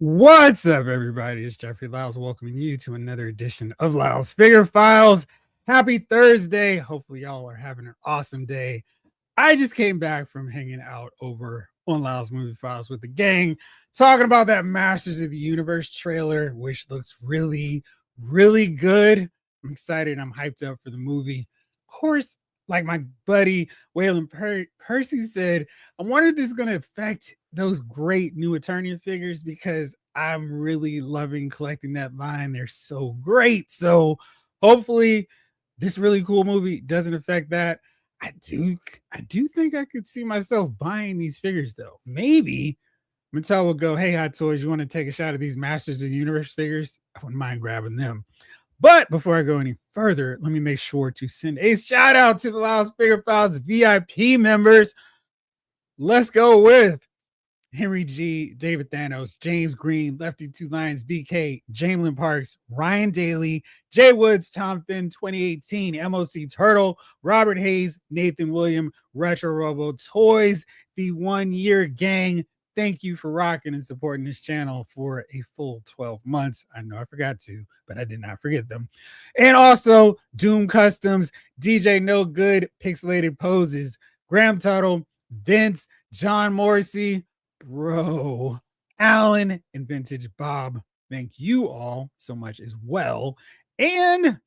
What's up, everybody? It's Jeffrey Lyles welcoming you to another edition of Lyles Figure Files. Happy Thursday. Hopefully, y'all are having an awesome day. I just came back from hanging out over on Lyles Movie Files with the gang, talking about that Masters of the Universe trailer, which looks really, really good. I'm excited. I'm hyped up for the movie. Of course, like my buddy Waylon Percy said, I wonder if this is going to affect those great new Eternia figures because I'm really loving collecting that line. They're so great. So hopefully this really cool movie doesn't affect that. I do think I could see myself buying these figures though. Maybe Mattel will go, "Hey, Hot Toys, you want to take a shot at these Masters of the Universe figures? I wouldn't mind grabbing them." But before I go any further, let me make sure to send a shout out to the Lyles Figure Files VIP members. Let's go with Henry G, David Thanos, James Green, Lefty Two Lions, BK, Jamelin Parks, Ryan Daly, Jay Woods, Tom Finn, 2018, MOC Turtle, Robert Hayes, Nathan William, Retro Robo Toys, the 1 year gang. Thank you for rocking and supporting this channel for a full 12 months. I know I forgot to, but I did not forget them. And also Doom Customs, DJ No Good, Pixelated Poses, Graham Tuttle, Vince, John Morrissey, Bro, Alan, and Vintage Bob. Thank you all so much as well. And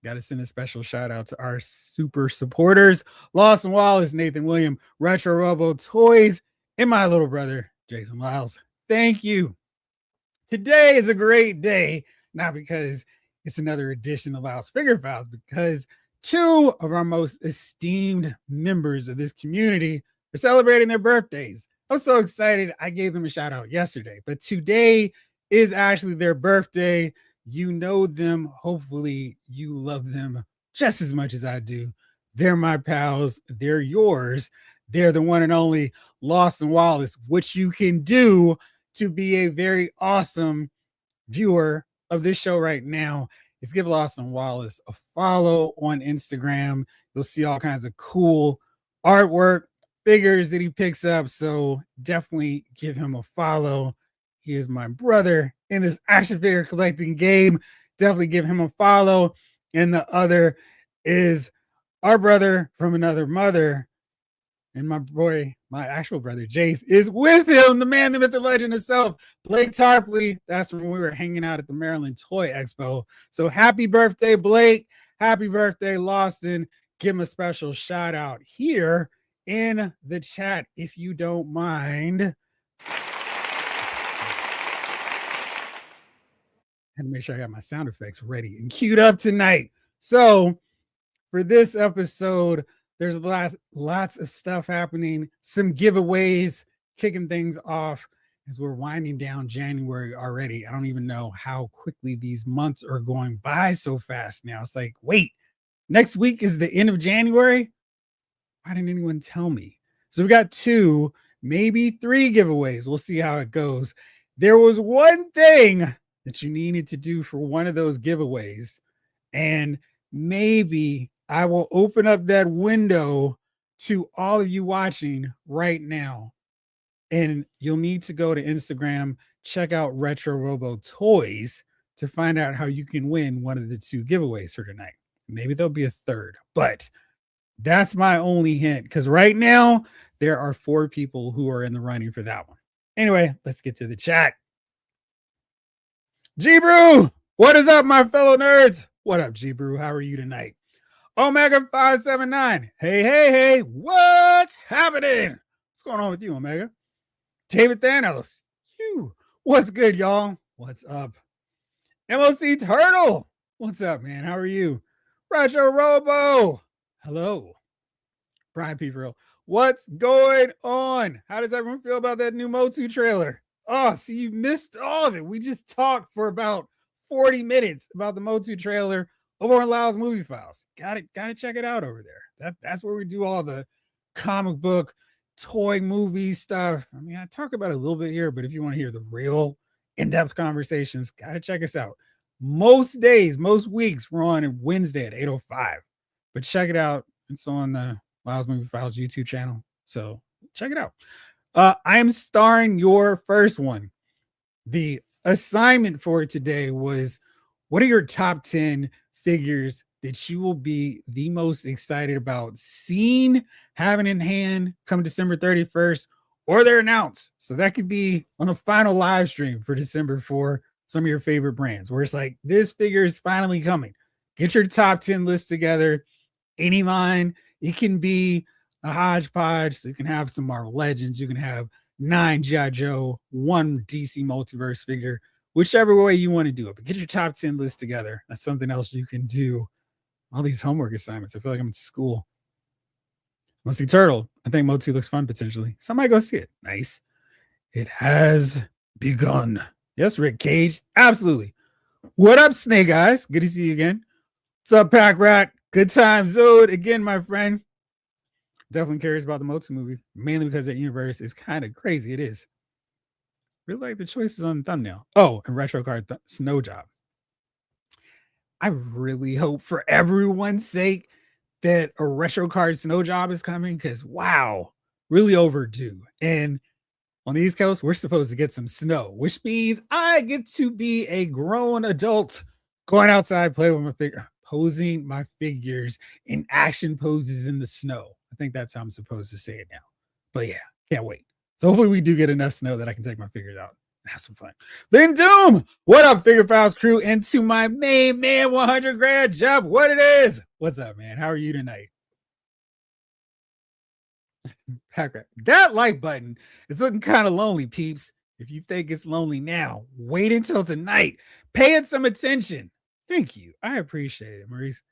got to send a special shout out to our super supporters, Lawson Wallace, Nathan William, Retro Robo Toys, and my little brother, Jason Lyles. Thank you. Today is a great day, not because it's another edition of Lyles Figure Files, because two of our most esteemed members of this community are celebrating their birthdays. I'm so excited. I gave them a shout out yesterday, but today is actually their birthday. You know them. Hopefully, you love them just as much as I do. They're my pals. They're yours. They're the one and only Lawson Wallace, which you can do to be a very awesome viewer of this show right now is give Lawson Wallace a follow on Instagram. You'll see all kinds of cool artwork, figures that he picks up. So definitely give him a follow. He is my brother in this action figure collecting game. Definitely give him a follow. And the other is our brother from another mother. And my boy, my actual brother, Jace, is with him, the man, the myth, the legend himself, Blake Tarpley. That's when we were hanging out at the Maryland Toy Expo. So happy birthday, Blake. Happy birthday, Lawson. Give him a special shout out here in the chat, if you don't mind. Had to make sure I got my sound effects ready and queued up tonight. So for this episode, there's lots of stuff happening, some giveaways, kicking things off as we're winding down January already. I don't even know how quickly these months are going by so fast now. It's like, wait, next week is the end of January? Why didn't anyone tell me? So we got 2, maybe 3 giveaways. We'll see how it goes. There was one thing that you needed to do for one of those giveaways, and maybe I will open up that window to all of you watching right now. And you'll need to go to Instagram, check out Retro Robo Toys to find out how you can win one of the 2 giveaways for tonight. Maybe there'll be a third, but that's my only hint because right now there are 4 people who are in the running for that one. Anyway, let's get to the chat. G Brew, what is up, my fellow nerds? What up, G Brew? How are you tonight? Omega 579. Hey, what's happening? What's going on with you, Omega? David Thanos. What's good, y'all? What's up? MOC Turtle. What's up, man? How are you? Retro Robo. Hello. Brian P. Real. What's going on? How does everyone feel about that new Motu trailer? Oh, see, you missed all of it. We just talked for about 40 minutes about the Motu trailer over on Lyles Movie Files. Gotta check it out over there. That's where we do all the comic book, toy movie stuff. I mean, I talk about it a little bit here, but if you want to hear the real in-depth conversations, gotta check us out. Most days, most weeks, we're on Wednesday at 8:05. But check it out. It's on the Lyles Movie Files YouTube channel. So check it out. I am starring your first one. The assignment for today was, what are your top 10 figures that you will be the most excited about seeing, having in hand come December 31st, or they're announced? So that could be on a final live stream for December for some of your favorite brands, where it's like, this figure is finally coming. Get your top 10 list together, any line. It can be a hodgepodge. So you can have some Marvel Legends, you can have 9 G.I. Joe, 1 DC Multiverse figure, whichever way you want to do it. But get your top 10 list together. That's something else you can do. All these homework assignments. I feel like I'm in school. Mostly Turtle. I think Motu looks fun potentially. Somebody go see it. Nice. It has begun. Yes, Rick Cage. Absolutely. What up, Snake Eyes? Good to see you again. What's up, Pack Rat? Good time, Zode. Again, my friend. Definitely curious about the Motu movie, mainly because that universe is kind of crazy. It is. Really like the choices on the thumbnail. Oh, and retro card snow job. I really hope for everyone's sake that a retro card snow job is coming, because wow, really overdue. And on the East Coast, we're supposed to get some snow, which means I get to be a grown adult going outside, play with my figure, posing my figures in action poses in the snow. I think that's how I'm supposed to say it now. But yeah, can't wait. So hopefully we do get enough snow that I can take my figures out and have some fun. Lynn Doom, what up, Figure Files crew? And to my main man, 100 grand, Jeff, what it is? What's up, man? How are you tonight? That like button is looking kind of lonely, peeps. If you think it's lonely now, wait until tonight. Pay it some attention. Thank you. I appreciate it, Maurice.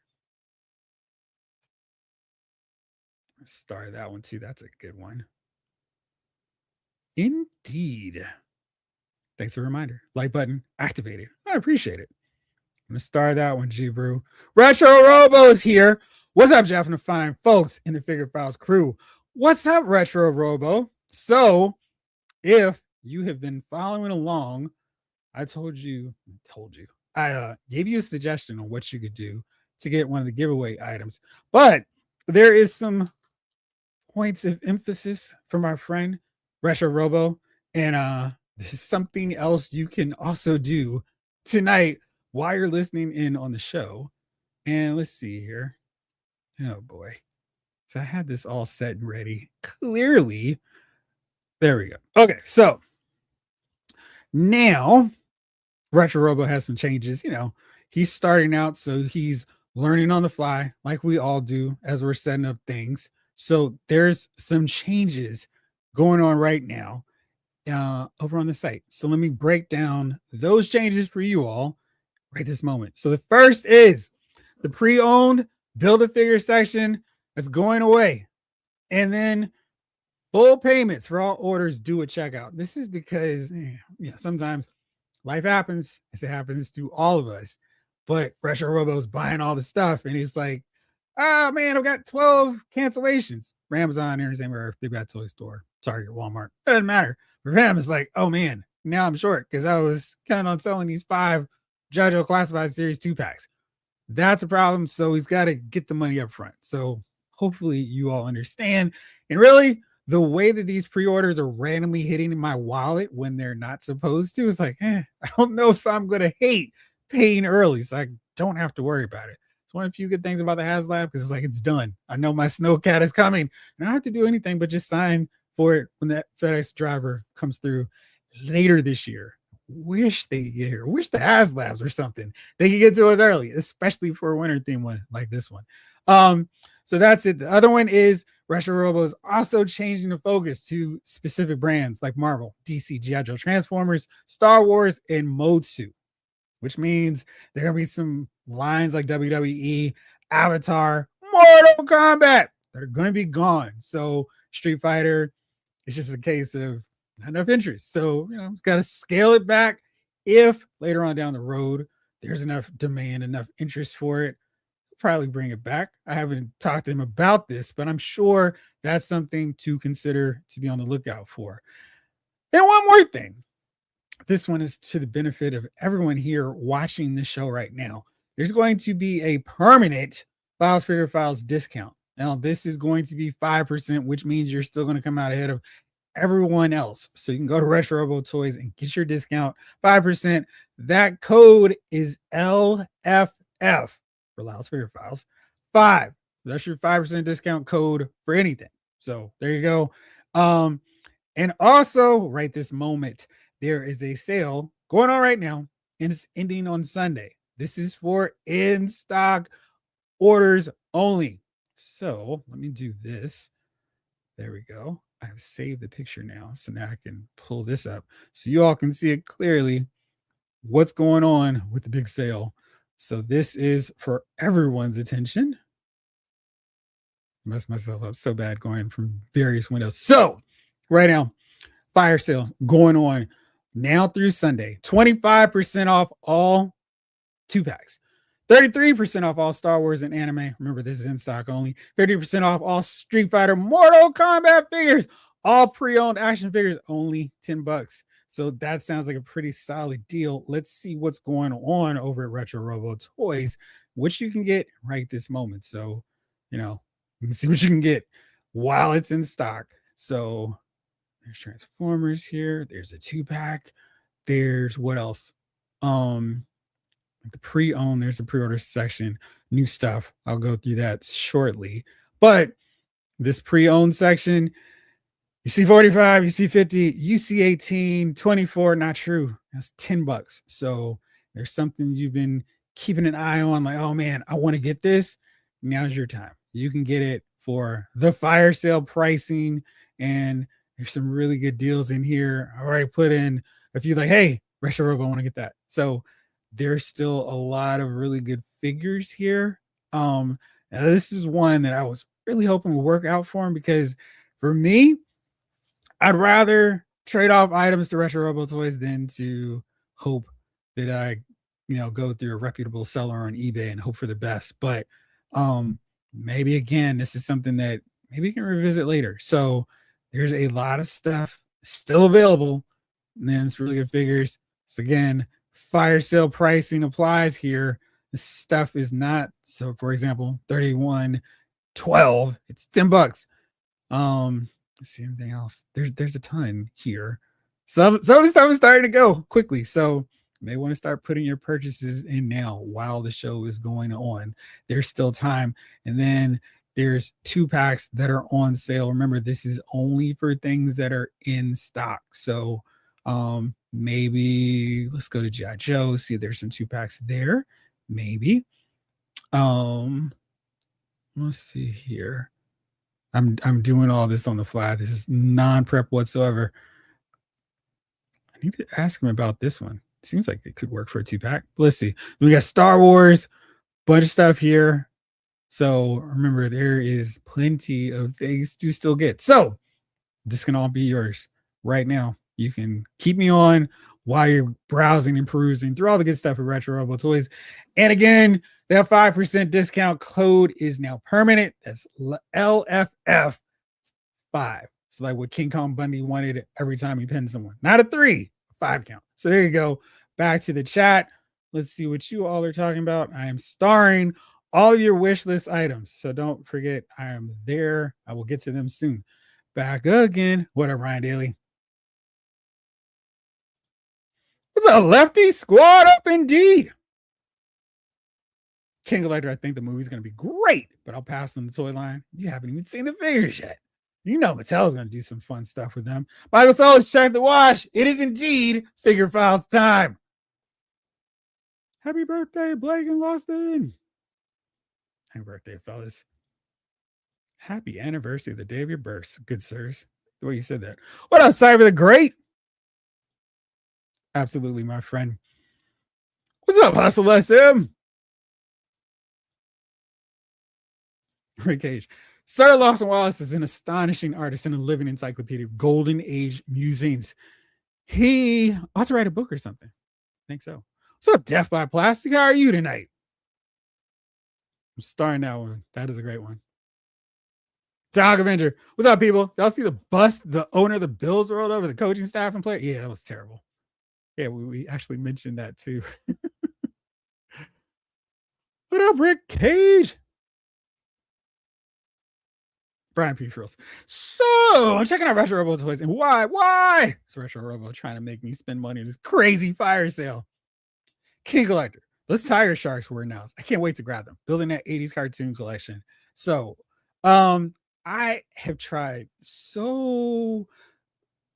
Start that one too. That's a good one. Indeed. Thanks for the reminder. Like button activated. I appreciate it. I'm gonna start that one, G Brew. Retro Robo is here. What's up, Jeff and the fine folks in the Figure Files crew? What's up, Retro Robo? So, if you have been following along, I gave you a suggestion on what you could do to get one of the giveaway items, but there is some points of emphasis from our friend Retro Robo, and this is something else you can also do tonight while you're listening in on the show. And let's see here. Oh boy. So I had this all set and ready. Clearly. There we go. Okay, so now Retro Robo has some changes. He's starting out, so he's learning on the fly, like we all do as we're setting up things. So there's some changes going on right now over on the site. So let me break down those changes for you all right this moment. So the first is the pre-owned Build-A-Figure section that's going away. And then full payments for all orders due at checkout. This is because sometimes life happens, as it happens to all of us. But Retro Robo's buying all the stuff, and he's like, oh man, I've got 12 cancellations. For Amazon, everywhere, Big Bad Toy Store, Target, Walmart. It doesn't matter. For him, it's like, oh man, now I'm short because I was counting on selling these 5 G.I. Joe Classified Series 2-packs. That's a problem. So he's got to get the money up front. So hopefully you all understand. And really, the way that these pre-orders are randomly hitting in my wallet when they're not supposed to is like, I don't know if I'm going to hate paying early. So I don't have to worry about it. It's one of the few good things about the HasLab, because it's like, it's done. I know my Snowcat is coming. And I don't have to do anything but just sign for it when that FedEx driver comes through later this year. Wish they get here. Wish the HasLabs or something they could get to us early, especially for a winter theme one like this one. So that's it. The other one is Retro Robo is also changing the focus to specific brands like Marvel, DC, G.I. Joe, Transformers, Star Wars, and Motu, which means there are going to be some lines like WWE, Avatar, Mortal Kombat that are going to be gone. So Street Fighter, it's just a case of not enough interest. So, it's got to scale it back. If later on down the road, there's enough demand, enough interest for it, probably bring it back. I haven't talked to him about this, but I'm sure that's something to consider, to be on the lookout for. And one more thing. This one is to the benefit of everyone here watching this show right now. There's going to be a permanent Files Figure Files discount. Now, this is going to be 5%, which means you're still going to come out ahead of everyone else. So you can go to Retro Robo Toys and get your discount 5%. That code is LFF for Loud Figure Files 5. That's your 5% discount code for anything. So there you go. And also, right this moment, there is a sale going on right now, and it's ending on Sunday. This is for in stock orders only. So let me do this. There we go. I have saved the picture now. So now I can pull this up so you all can see it clearly what's going on with the big sale. So this is for everyone's attention. Messed myself up so bad going from various windows. So right now, fire sale going on now through Sunday. 25% off all 2-packs. 33% off all Star Wars and anime. Remember, this is in stock only. 30% off all Street Fighter Mortal Kombat figures. All pre-owned action figures, only $10. So that sounds like a pretty solid deal. Let's see what's going on over at Retro Robo Toys, which you can get right this moment. So, you can see what you can get while it's in stock. So there's Transformers here. There's a 2-pack. There's what else? The pre-owned, there's a pre-order section, new stuff. I'll go through that shortly. But this pre-owned section, you see 45, you see 50, you see 18, 24, not true. That's $10. So there's something you've been keeping an eye on, like, oh man, I want to get this. Now's your time. You can get it for the fire sale pricing, and there's some really good deals in here. I already put in a few, like, hey, Retro Robo, I want to get that. So there's still a lot of really good figures here. Now this is one that I was really hoping would work out for him, because for me, I'd rather trade off items to Retro Robo Toys than to hope that I, go through a reputable seller on eBay and hope for the best. But maybe again, this is something that maybe you can revisit later. So there's a lot of stuff still available, and then it's really good figures. So again, fire sale pricing applies here. This stuff is not, so for example, 31.12, it's $10. Let's see anything else. There's a ton here. Some of the stuff is starting to go quickly. So you may want to start putting your purchases in now while the show is going on. There's still time. And then there's 2-packs that are on sale. Remember, this is only for things that are in stock. So maybe let's go to G.I. Joe, see if there's some 2-packs there. Maybe. Let's see here. I'm doing all this on the fly. This is non-prep whatsoever. I need to ask him about this one. Seems like it could work for a 2-pack. Let's see. We got Star Wars, bunch of stuff here. So remember, there is plenty of things to still get. So this can all be yours right now. You can keep me on while you're browsing and perusing through all the good stuff at Retro Robo Toys. And again, that 5% discount code is now permanent. That's LFF5. It's like what King Kong Bundy wanted every time he pinned someone. Not a 3, a 5 count. So there you go. Back to the chat. Let's see what you all are talking about. I am starring all of your wish list items. So don't forget, I am there. I will get to them soon. Back again. What up, Ryan Daly? What's up, Lefty? Squad up indeed. King Elector, I think the movie's going to be great, but I'll pass on the toy line. You haven't even seen the figures yet. You know Mattel's going to do some fun stuff with them. Michael Solis, check the wash. It is indeed Figure Files time. Happy birthday, Blake and Loston. Happy birthday, fellas. Happy anniversary, the day of your births, good sirs. The way you said that. What up, Cyber the Great? Absolutely, my friend. What's up, Hustle SM? Rick Cage. Sir Lawson Wallace is an astonishing artist and a living encyclopedia of Golden Age musings. He ought to write a book or something. I think so. What's up, Death by Plastic? How are you tonight? I'm starring that one. That is a great one. Dog Avenger. What's up, people? Y'all see the bust the owner of the Bills rolled over the coaching staff and player? Yeah, that was terrible. Yeah, we actually mentioned that too. What up, Rick Cage? Brian P. Frills. So I'm checking out Retro Robo Toys, and why? It's Retro Robo trying to make me spend money on this crazy fire sale. King Collector. Those Tiger Sharks were announced. I can't wait to grab them. Building that 80s cartoon collection. So, I have tried so.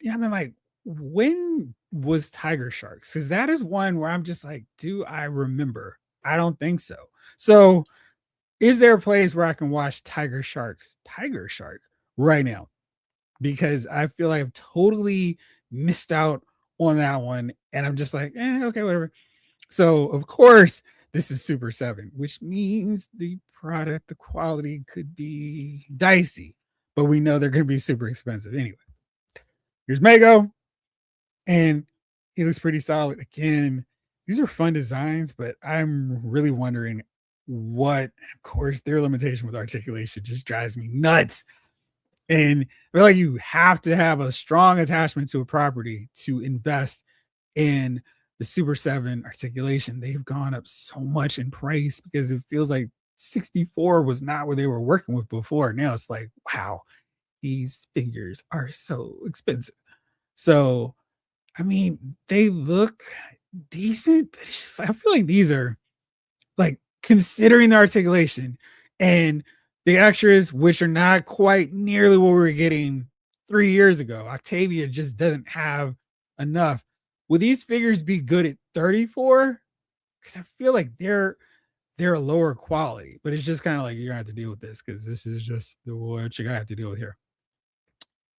Yeah, I mean, like, when was Tiger Sharks? Because that is one where I'm just like, do I remember? I don't think so. So, is there a place where I can watch Tiger Shark right now? Because I feel like I've totally missed out on that one. And I'm just like, okay, whatever. So, of course, this is Super 7, which means the product, the quality could be dicey, but we know they're going to be super expensive. Anyway, here's Mego, and he looks pretty solid. Again, these are fun designs, but I'm really wondering what, of course, their limitation with articulation just drives me nuts. And I feel like you have to have a strong attachment to a property to invest in the Super 7 articulation. They've gone up so much in price because it feels like 64 was not what they were working with before. Now it's like, wow, these figures are so expensive. So, I mean, they look decent, but it's just, I feel like these are like considering the articulation and the extras, which are not quite nearly what we were getting 3 years ago. Octavia just doesn't have enough. Will these figures be good at 34? Because I feel like they're a lower quality, but it's just kind of like you're gonna have to deal with this because this is just the what you're gonna have to deal with here.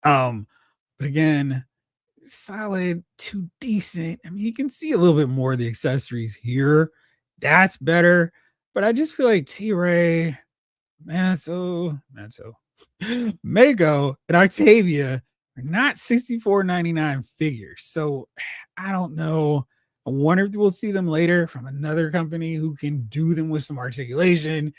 But again, solid to decent. I mean, you can see a little bit more of the accessories here. That's better. But I just feel like T-Ray, Manso, Mako, and Octavia are not $64.99 figures. So I don't know. I wonder if we'll see them later from another company who can do them with some articulation,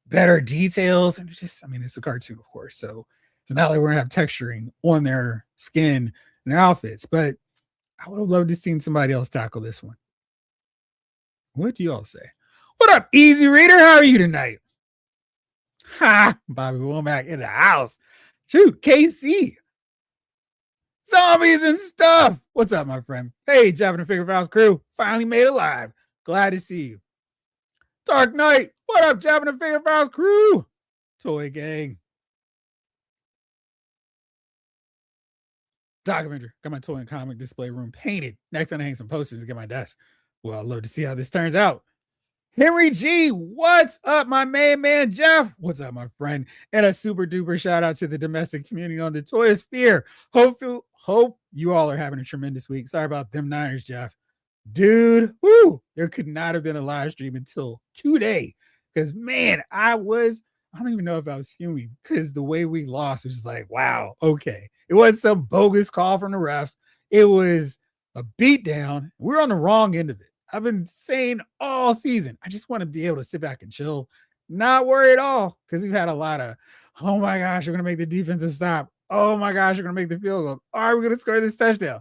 better details. And it's just, I mean, it's a cartoon, of course. So it's not like we're gonna have texturing on their skin and their outfits, but I would have loved to seen somebody else tackle this one. What do you all say? What up, Easy Reader? How are you tonight? Ha! Bobby Womack in the house. Shoot, KC. Zombies and stuff. What's up, my friend? Hey, Jeff and the Figure Files crew. Finally made it live. Glad to see you. Dark Knight. What up, Jeff and the Figure Files crew? Toy Gang. Documentary. Got my toy and comic display room painted. Next time I hang some posters to get my desk. Well, I'd love to see how this turns out. Henry G, what's up, my main man Jeff? What's up, my friend? And a super duper shout out to the domestic community on the Toyosphere. Hope you all are having a tremendous week. Sorry about them Niners, Jeff. Dude, whoo, there could not have been a live stream until today. Because man, I don't even know if I was fuming because the way we lost was just like, wow, okay. It wasn't some bogus call from the refs. It was a beatdown. We're on the wrong end of it. I've been saying all season, I just want to be able to sit back and chill, not worry at all, because we've had a lot of, oh my gosh, we're going to make the defensive stop. Oh my gosh, we're going to make the field goal. Are we going to score this touchdown?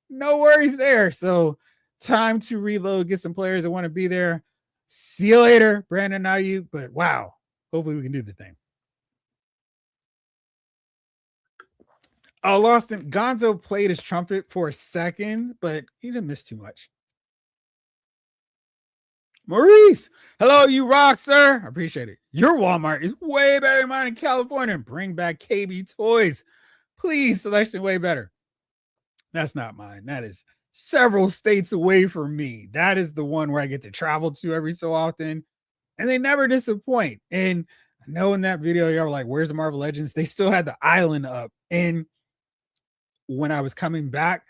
No worries there. So time to reload, get some players that want to be there. See you later, Brandon Ayuk. But wow, hopefully we can do the thing. Lost him. Gonzo played his trumpet for a second, but he didn't miss too much. Maurice, hello, you rock, sir. I appreciate it. Your Walmart is way better than mine in California. Bring back KB Toys. Please, selection way better. That's not mine. That is several states away from me. That is the one where I get to travel to every so often, and they never disappoint. And I know in that video, y'all were like, where's the Marvel Legends? They still had the island up. And when I was coming back,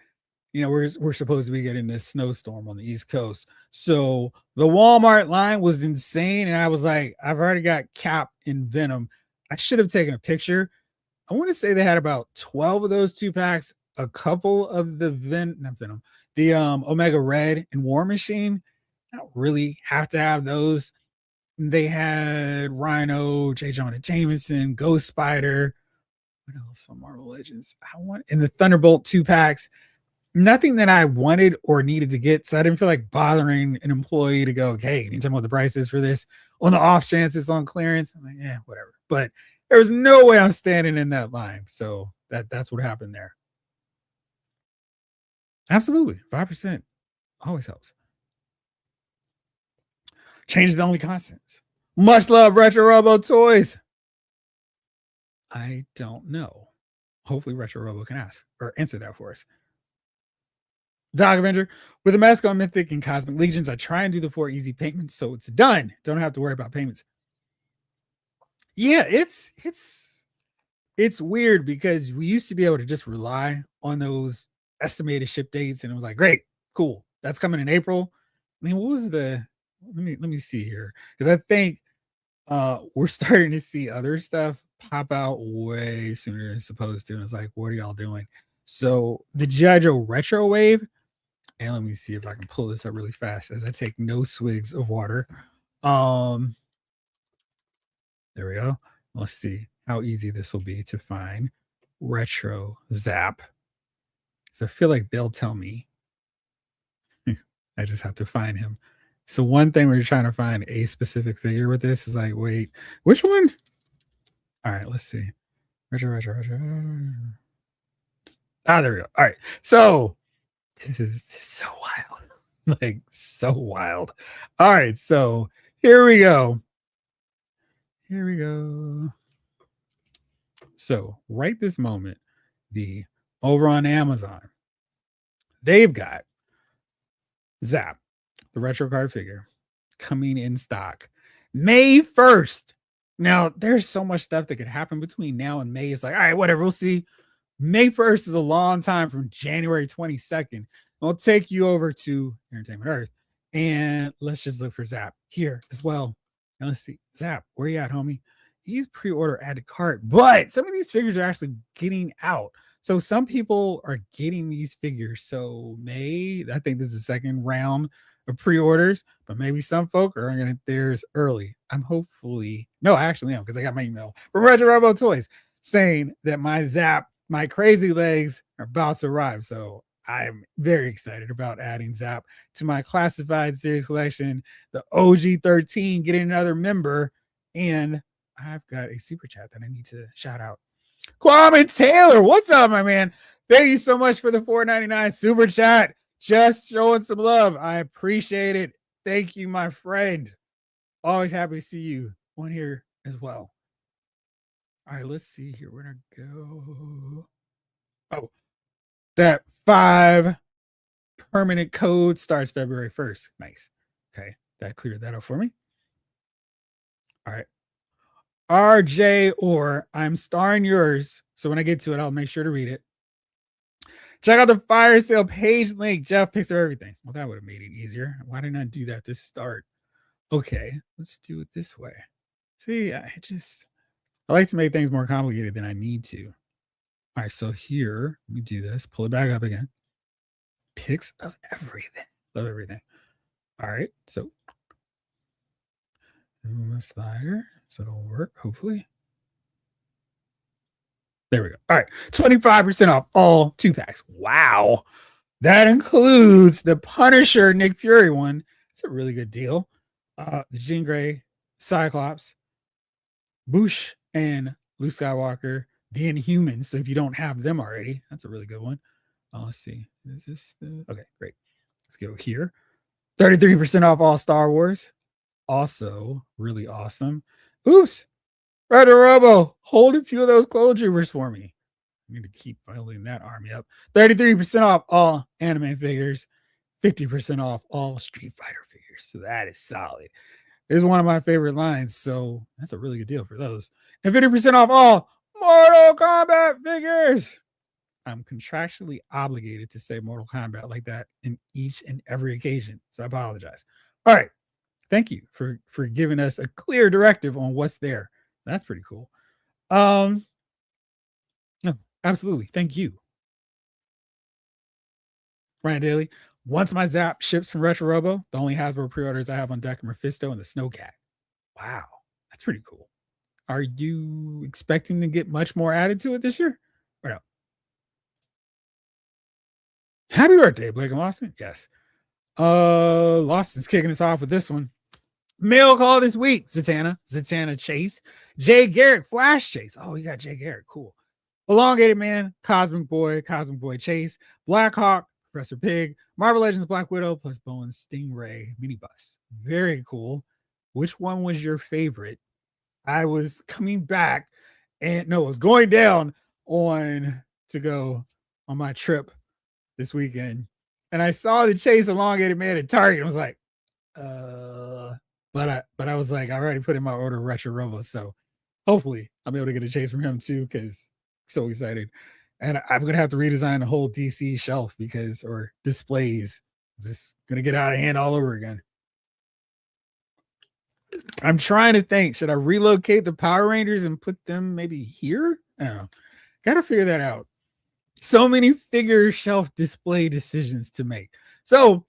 you know, we're supposed to be getting this snowstorm on the East Coast. So the Walmart line was insane. And I was like, I've already got Cap and Venom. I should have taken a picture. I want to say they had about 12 of those 2-packs, a couple of the the Omega Red and War Machine. I don't really have to have those. They had Rhino, J. Jonah Jameson, Ghost Spider. What else on Marvel Legends? In the Thunderbolt 2-packs. Nothing that I wanted or needed to get, so I didn't feel like bothering an employee to go, hey, can you tell me what the price is for this? On the off chance it's on clearance, I'm like, yeah, whatever. But There was no way I'm standing in that line. So that's what happened there. Absolutely. 5% always helps. Change the only constants. Much love, Retro Robo Toys. I don't know. Hopefully, Retro Robo can ask or answer that for us. Dog Avenger, with the mask on Mythic and Cosmic Legions, I try and do the 4 easy payments, so it's done. Don't have to worry about payments. Yeah, it's weird because we used to be able to just rely on those estimated ship dates, and it was like, great, cool, that's coming in April. I mean, what was the? Let me see here, because I think we're starting to see other stuff pop out way sooner than it's supposed to, and it's like, what are y'all doing? So the G.I. Joe Retro Wave, and let me see if I can pull this up really fast as I take no swigs of water. There we go. Let's see how easy this will be to find Retro Zap. So I feel like they'll tell me. I just have to find him. So one thing we're trying to find a specific figure with this is like, wait, which one? All right, let's see. Retro. Ah, there we go. All right. So this is so wild. Like so wild. All right, so here we go. So right this moment, the over on Amazon, they've got Zap, the retro card figure, coming in stock May 1st. Now, there's so much stuff that could happen between now and May. It's like, all right, whatever, we'll see. May 1st is a long time from January 22nd. I'll take you over to Entertainment Earth and let's just look for Zap here as well. Now let's see. Zap, where you at, homie? He's pre-order add to cart, but some of these figures are actually getting out. So some people are getting these figures. So May, I think this is the second round of pre-orders, but maybe some folk are going to get theirs early. I'm hopefully, no, I actually am because I got my email from Retro Robo Toys saying that my Zap, my crazy legs are about to arrive. So I'm very excited about adding Zap to my classified series collection, the OG 13, getting another member, and I've got a super chat that I need to shout out. Kwame Taylor, what's up, my man? Thank you so much for the $4.99 super chat. Just showing some love. I appreciate it. Thank you, my friend. Always happy to see you on here as well. All right, let's see here. Where to go? Oh, that 5 permanent code starts February 1st. Nice. Okay, that cleared that up for me. All right. RJ, or I'm starring yours. So when I get to it, I'll make sure to read it. Check out the fire sale page link. Jeff picks up everything. Well, that would have made it easier. Why didn't I do that to start? Okay, let's do it this way. See, I like to make things more complicated than I need to. All right, so here, let me do this. Pull it back up again. Pics of everything. Love everything. All right, so move my slider so it'll work, hopefully. There we go. All right, 25% off all 2-packs. Wow. That includes the Punisher Nick Fury one. It's a really good deal. The Jean Grey, Cyclops, Bush, and Luke Skywalker, the Inhumans. So if you don't have them already, that's a really good one. Let's see. Is this the okay? Great. Let's go here. 33% off all Star Wars. Also, really awesome. Oops. Retro Robo, hold a few of those Clone Troopers for me. I need to keep building that army up. 33% off all anime figures. 50% off all Street Fighter figures. So that is solid. This is one of my favorite lines. So that's a really good deal for those. And 50% off all Mortal Kombat figures. I'm contractually obligated to say Mortal Kombat like that in each and every occasion. So I apologize. All right. Thank you for giving us a clear directive on what's there. That's pretty cool. No, absolutely. Thank you. Ryan Daly. Once my Zap ships from Retro Robo, the only Hasbro pre-orders I have on deck are Mephisto and the Snowcat. Wow. That's pretty cool. Are you expecting to get much more added to it this year? Or no? Happy birthday, Blake and Lawson. Yes. Lawson's kicking us off with this one. Mail call this week, Zatanna Chase. Jay Garrick, Flash Chase. Oh, you got Jay Garrick. Cool. Elongated Man, Cosmic Boy Chase, Black Hawk, Professor Pig, Marvel Legends Black Widow, plus Bowen Stingray Minibus. Very cool. Which one was your favorite? I was coming back and no, it was going down on to go on my trip this weekend. And I saw the Chase Elongated Man at Target. I was like, but I was like, I already put in my order Retro Robo. So hopefully I'll be able to get a Chase from him too, because so excited. And I'm gonna have to redesign the whole DC shelf because or displays. This gonna get out of hand all over again. I'm trying to think. Should I relocate the Power Rangers and put them maybe here? I don't know. Gotta figure that out. So many figure shelf display decisions to make. So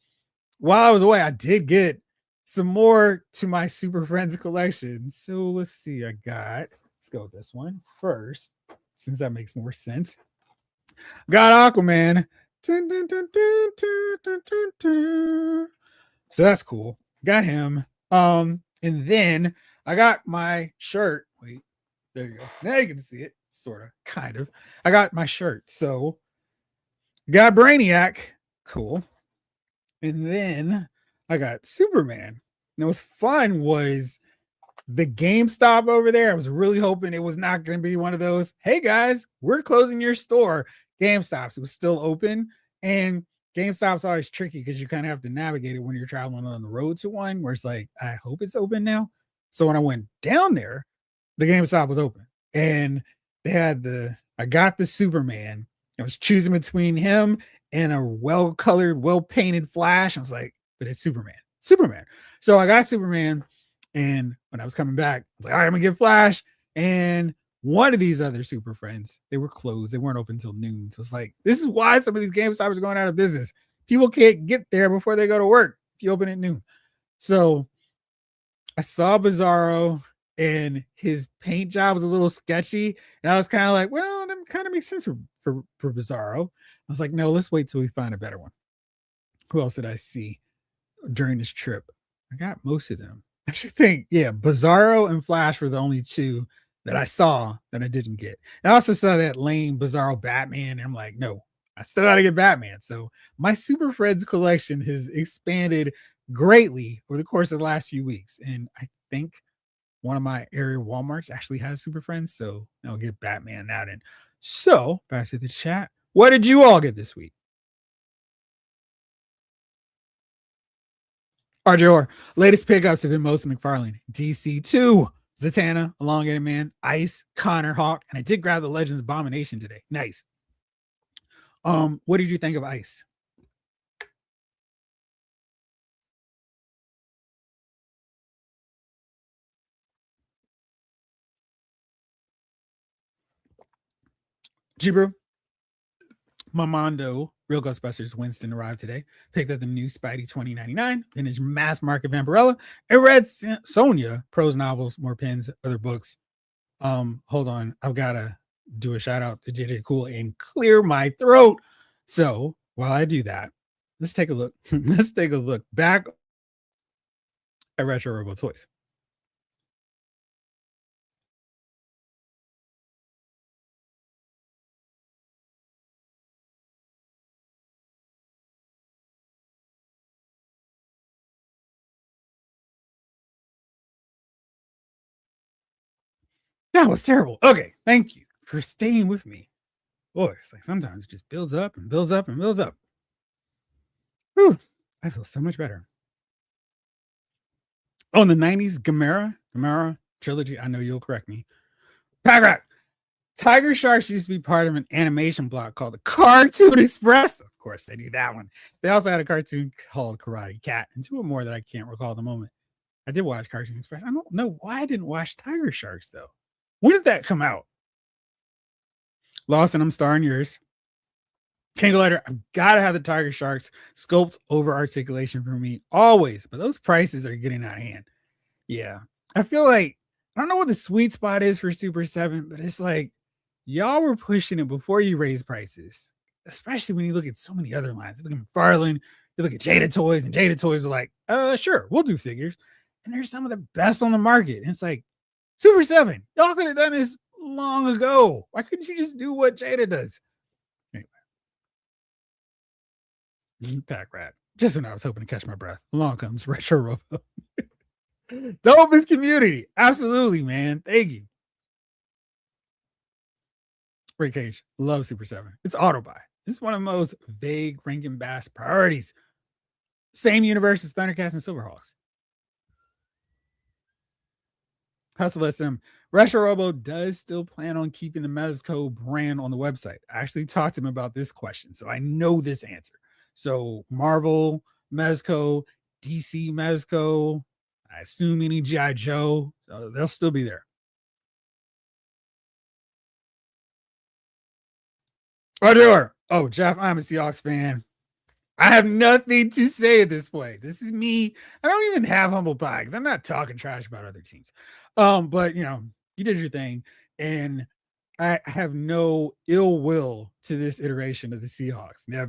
while I was away, I did get some more to my Super Friends collection. So let's see. Let's go with this one first, since that makes more sense. Got Aquaman. So that's cool. Got him. And then I got my shirt. Wait, there you go. Now you can see it, sort of, kind of. I got my shirt. So got Brainiac. Cool. And then I got Superman. And what's fun was the GameStop over there. I was really hoping it was not going to be one of those, hey guys, we're closing your store. GameStops. It was still open. And GameStop's always tricky because you kind of have to navigate it when you're traveling on the road to one where it's like, I hope it's open now. So when I went down there, the GameStop was open and they had I got the Superman. I was choosing between him and a well-colored, well-painted Flash. I was like, but it's Superman. So I got Superman. And when I was coming back, I was like, all right, I'm gonna get Flash. And one of these other Super Friends, they were closed. They weren't open until noon. So it's like, this is why some of these GameStops are going out of business. People can't get there before they go to work if you open at noon. So I saw Bizarro and his paint job was a little sketchy. And I was kind of like, well, that kind of makes sense for Bizarro. I was like, no, let's wait till we find a better one. Who else did I see during this trip? I got most of them. I actually think, yeah, Bizarro and Flash were the only two that I saw that I didn't get. And I also saw that lame Bizarro Batman. And I'm like, no, I still got to get Batman. So my Super Friends collection has expanded greatly over the course of the last few weeks. And I think one of my area Walmarts actually has Super Friends. So I'll get Batman out in. So back to the chat. What did you all get this week? RJR, latest pickups have been Mosa McFarlane, DC2, Zatanna, Elongated Man, Ice, Connor Hawk, and I did grab the Legends Abomination today. Nice. What did you think of Ice? Jibru, Mamando, Real Ghostbusters Winston arrived today. Picked up the new Spidey 2099, vintage mass market Vampirella, and read Sonia, prose novels, more pens, other books. Hold on. I've got to do a shout out to JJ Cool and clear my throat. So while I do that, let's take a look. Let's take a look back at Retro Robo Toys. That was terrible. Okay, thank you for staying with me. Boy, it's like sometimes it just builds up and builds up and builds up. Whew, I feel so much better. Oh, in the 90s, Gamera trilogy. I know you'll correct me. Pack Tiger Sharks used to be part of an animation block called the Cartoon Express. Of course, they knew that one. They also had a cartoon called Karate Cat and two or more that I can't recall at the moment. I did watch Cartoon Express. I don't know why I didn't watch Tiger Sharks, though. When did that come out? Lost and I'm starring yours. King Glider, I've got to have the Tiger Sharks sculpt over articulation for me always, but those prices are getting out of hand. Yeah. I feel like, I don't know what the sweet spot is for Super 7, but it's like, y'all were pushing it before you raise prices, especially when you look at so many other lines. You look at McFarlane, you look at Jada Toys, and Jada Toys are like, sure, we'll do figures. And they're some of the best on the market. And it's like, Super 7. Y'all could have done this long ago. Why couldn't you just do what Jada does? Anyway. Pack rat. Just when I was hoping to catch my breath. Along comes Retro Robo. Dopest community. Absolutely, man. Thank you. Ray Cage. Love Super 7. It's auto buy. It's one of the most vague Rankin Bass priorities. Same universe as Thundercats and Silverhawks. Hustle SM. Retro Robo does still plan on keeping the Mezco brand on the website. I actually talked to him about this question, so I know this answer. So Marvel, Mezco, DC Mezco, I assume any G.I. Joe, so they'll still be there. Oh, Jeff, I'm a Seahawks fan. I have nothing to say at this point. This is me. I don't even have humble pie because I'm not talking trash about other teams. But you know, you did your thing, and I have no ill will to this iteration of the Seahawks. Now,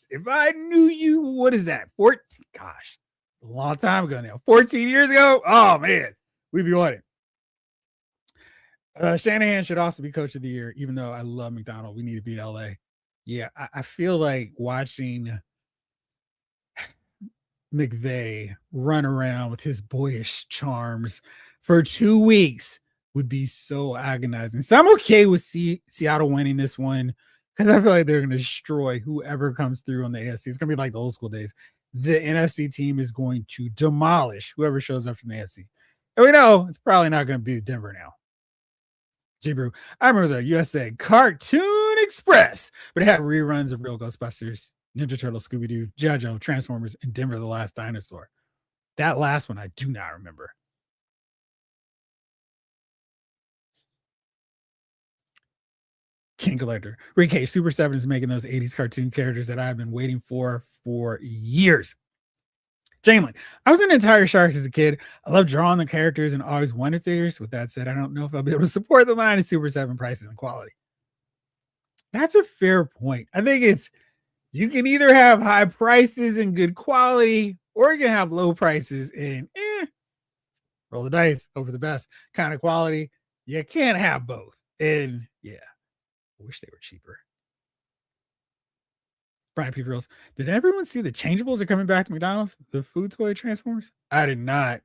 if I knew you, what is that? 14? Gosh, a long time ago now. 14 years ago. Oh man, we'd be on it. Shanahan should also be coach of the year, even though I love McDonald. We need to beat LA. Yeah, I feel like watching McVay run around with his boyish charms for 2 weeks would be so agonizing. So I'm okay with Seattle winning this one because I feel like they're going to destroy whoever comes through on the AFC. It's going to be like the old school days. The NFC team is going to demolish whoever shows up from the AFC. And we know it's probably not going to be Denver now. G-Brew. I remember the USA Cartoon Express, but it had reruns of Real Ghostbusters, Ninja Turtles, Scooby-Doo, G.I. Joe, Transformers, and Denver the Last Dinosaur. That last one I do not remember. King Collector. Rick K. Super 7 is making those 80s cartoon characters that I've been waiting for years. Jamelin. I was into Entire Sharks as a kid. I love drawing the characters and always wanted figures. With that said, I don't know if I'll be able to support the line of Super 7 prices and quality. That's a fair point. I think it's you can either have high prices and good quality, or you can have low prices and roll the dice, hope for the best kind of quality. You can't have both. And yeah, I wish they were cheaper. Brian P. Reels, did everyone see the changeables are coming back to McDonald's? The food toy Transformers? I did not.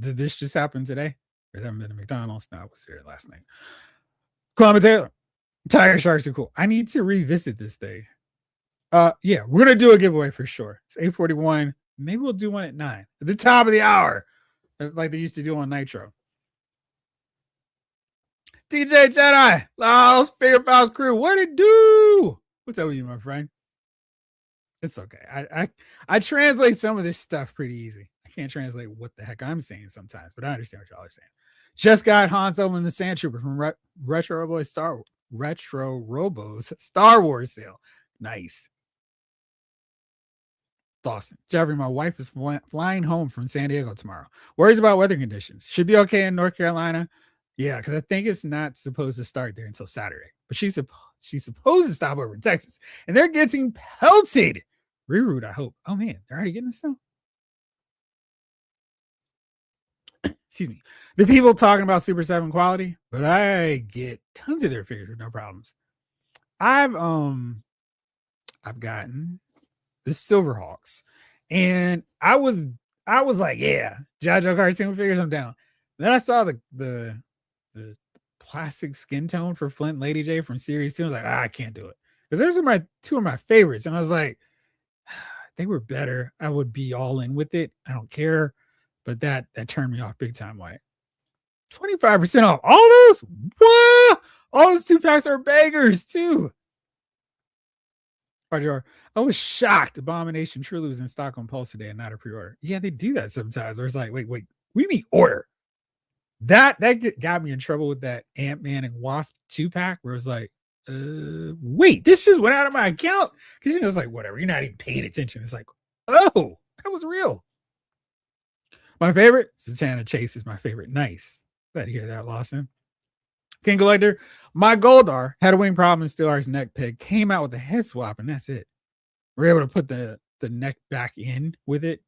Did this just happen today? Or haven't been to McDonald's? No, I was there last night. Kwame Taylor. Tiger Sharks are cool. I need to revisit this thing. Yeah, we're gonna do a giveaway for sure. It's 8:41. Maybe we'll do one at 9 at the top of the hour, like they used to do on Nitro. DJ Jedi, Laos Figure Files crew, what it do? What's up with you, my friend? It's okay. I translate some of this stuff pretty easy. I can't translate what the heck I'm saying sometimes, but I understand what y'all are saying. Just got Han Solo and the Sand Trooper from Retro Robo's Star Wars sale. Nice. Dawson. Jeffrey, my wife is flying home from San Diego tomorrow. Worries about weather conditions. Should be okay in North Carolina. Yeah, because I think it's not supposed to start there until Saturday. But she's supposed to stop over in Texas. And they're getting pelted. Reroute, I hope. Oh, man. They're already getting this now? Excuse me. The people talking about Super 7 quality, but I get tons of their figures with no problems. I've gotten the Silverhawks. And I was like, yeah, G.I. Joe cartoon figures, I'm down. Then I saw the plastic skin tone for Flint and Lady J from Series 2. I was like, I can't do it. Because those are two of my favorites. And I was like, they were better. I would be all in with it. I don't care. But that turned me off big time. Like 25% off. All those? What? All those 2-packs are bangers too. I was shocked Abomination truly was in stock on Pulse today and not a pre-order. Yeah, they do that sometimes where it's like, wait, we need order. That got me in trouble with that Ant-Man and Wasp 2-pack where it was like, wait, this just went out of my account? Because it's like, whatever, you're not even paying attention. It's like, oh, that was real. My favorite, Zatanna Chase is my favorite. Nice. Glad to hear that, Lawson. King Collector, my Goldar had a wing problem in Steelheart's neck peg, came out with a head swap, and that's it. We're able to put the neck back in with it.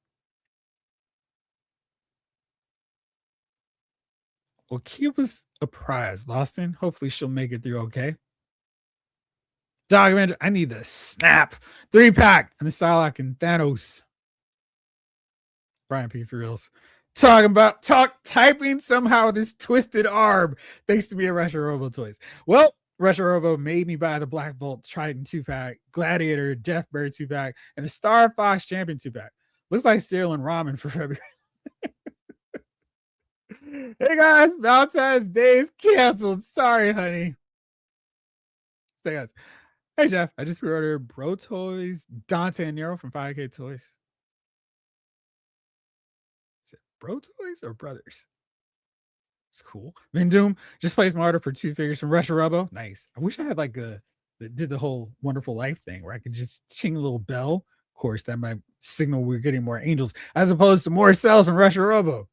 will keep us apprised. Loston, hopefully she'll make it through okay. Dog Avenger, I need the snap 3-pack and the Psylocke and Thanos. Brian P. for reals. Typing somehow this twisted arm thanks to me at Retro Robo Toys. Well, Retro Robo made me buy the Black Bolt Trident 2-pack, Gladiator, Deathbird 2-pack, and the Star Fox Champion 2-pack. Looks like stealing ramen for February. Hey guys, Valentine's Day is canceled. Sorry, honey. Stay guys. Hey Jeff, I just pre-ordered Bro Toys, Dante and Nero from 5K Toys. Is it Bro Toys or Brothers? It's cool. Doom just placed my order for 2 figures from Retro Robo. Nice. I wish I had like a that did the whole Wonderful Life thing where I could just ching a little bell. Of course, that might signal we're getting more angels as opposed to more cells from Retro Robo.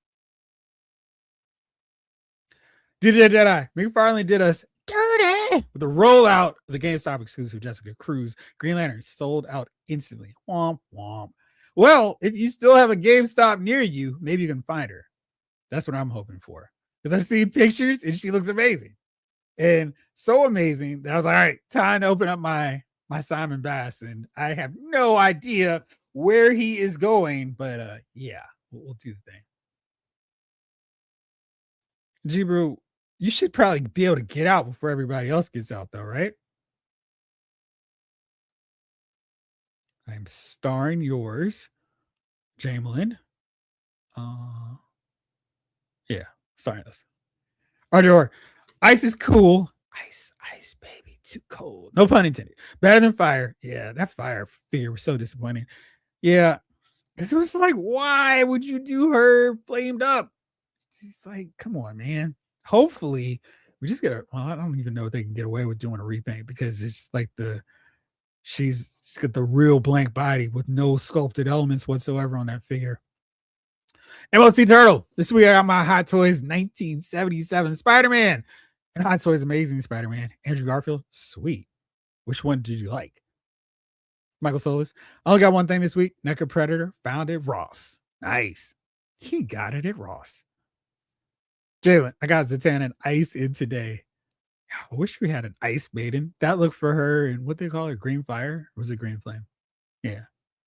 DJ Jedi, McFarlane did us dirty with the rollout of the GameStop exclusive Jessica Cruz Green Lantern sold out instantly. Womp womp. Well, if you still have a GameStop near you, maybe you can find her. That's what I'm hoping for because I've seen pictures and she looks amazing and so amazing that I was like, all right, time to open up my Simon Bass, and I have no idea where he is going, but yeah, we'll do the thing. G-Brew, you should probably be able to get out before everybody else gets out, though, right? I'm starring yours, Jamelin. Yeah, starring us. Ardor, ice is cool. Ice, baby, too cold. No pun intended. Better than fire. Yeah, that fire figure was so disappointing. Yeah, because it was like, why would you do her flamed up? She's like, come on, man. Hopefully, we just get her. Well, I don't even know if they can get away with doing a repaint because it's like she's got the real blank body with no sculpted elements whatsoever on that figure. MLC Turtle. This week I got my Hot Toys 1977 Spider-Man and Hot Toys Amazing Spider-Man. Andrew Garfield. Sweet. Which one did you like? Michael Solis. I only got one thing this week. NECA Predator. Found it. Ross. Nice. He got it at Ross. Jalen, I got Zatanna and Ice in today. I wish we had an Ice Maiden. That looked for her and what they call it, Green Fire? Or was it Green Flame? Yeah.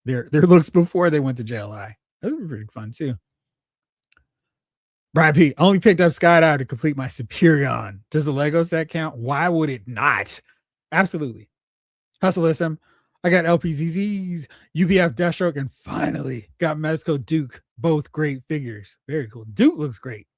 Their looks before they went to JLI. That would be pretty fun too. Brian P. Only picked up Skydive to complete my Superion. Does the Lego set count? Why would it not? Absolutely. Hustleism. I got LPZZs, UPF Deathstroke, and finally got Mezco Duke. Both great figures. Very cool. Duke looks great.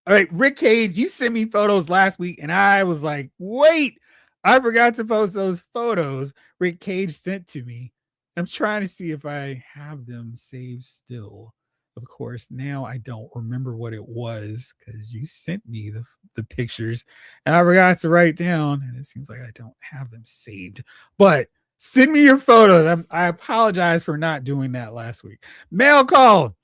All right, Rick Cage, you sent me photos last week, and I was like, wait, I forgot to post those photos Rick Cage sent to me. I'm trying to see if I have them saved still. Of course, now I don't remember what it was because you sent me the pictures, and I forgot to write down, and it seems like I don't have them saved. But send me your photos. I apologize for not doing that last week. Mail call.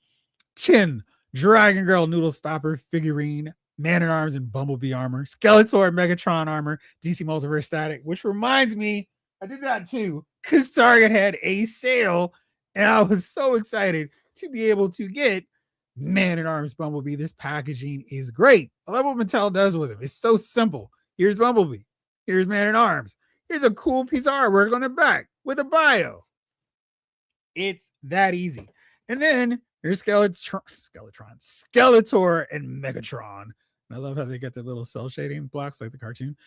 Chin. Dragon Girl Noodle Stopper figurine, Man at Arms and Bumblebee armor, Skeletor Megatron armor, DC Multiverse static, which reminds me, I did that too, because Target had a sale, and I was so excited to be able to get Man at Arms Bumblebee. This packaging is great. I love what Mattel does with it. It's so simple. Here's Bumblebee. Here's Man at Arms. Here's a cool piece of artwork on the back with a bio. It's that easy. And then here's Skeletor and Megatron. And I love how they get the little cell shading blocks like the cartoon.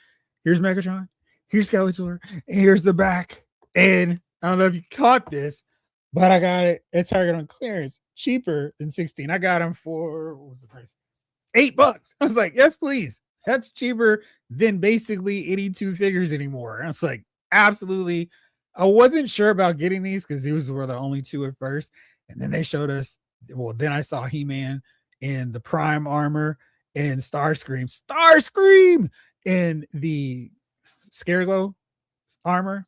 Here's Megatron. Here's Skeletor. And here's the back. And I don't know if you caught this, but I got it at Target on clearance, cheaper than 16. I got them for, what was the price? $8. I was like, yes, please. That's cheaper than basically 82 figures anymore. And I was like, absolutely. I wasn't sure about getting these because these were the only two at first. And then they showed us, well, then I saw He-Man in the Prime armor and Starscream in the Scareglow armor.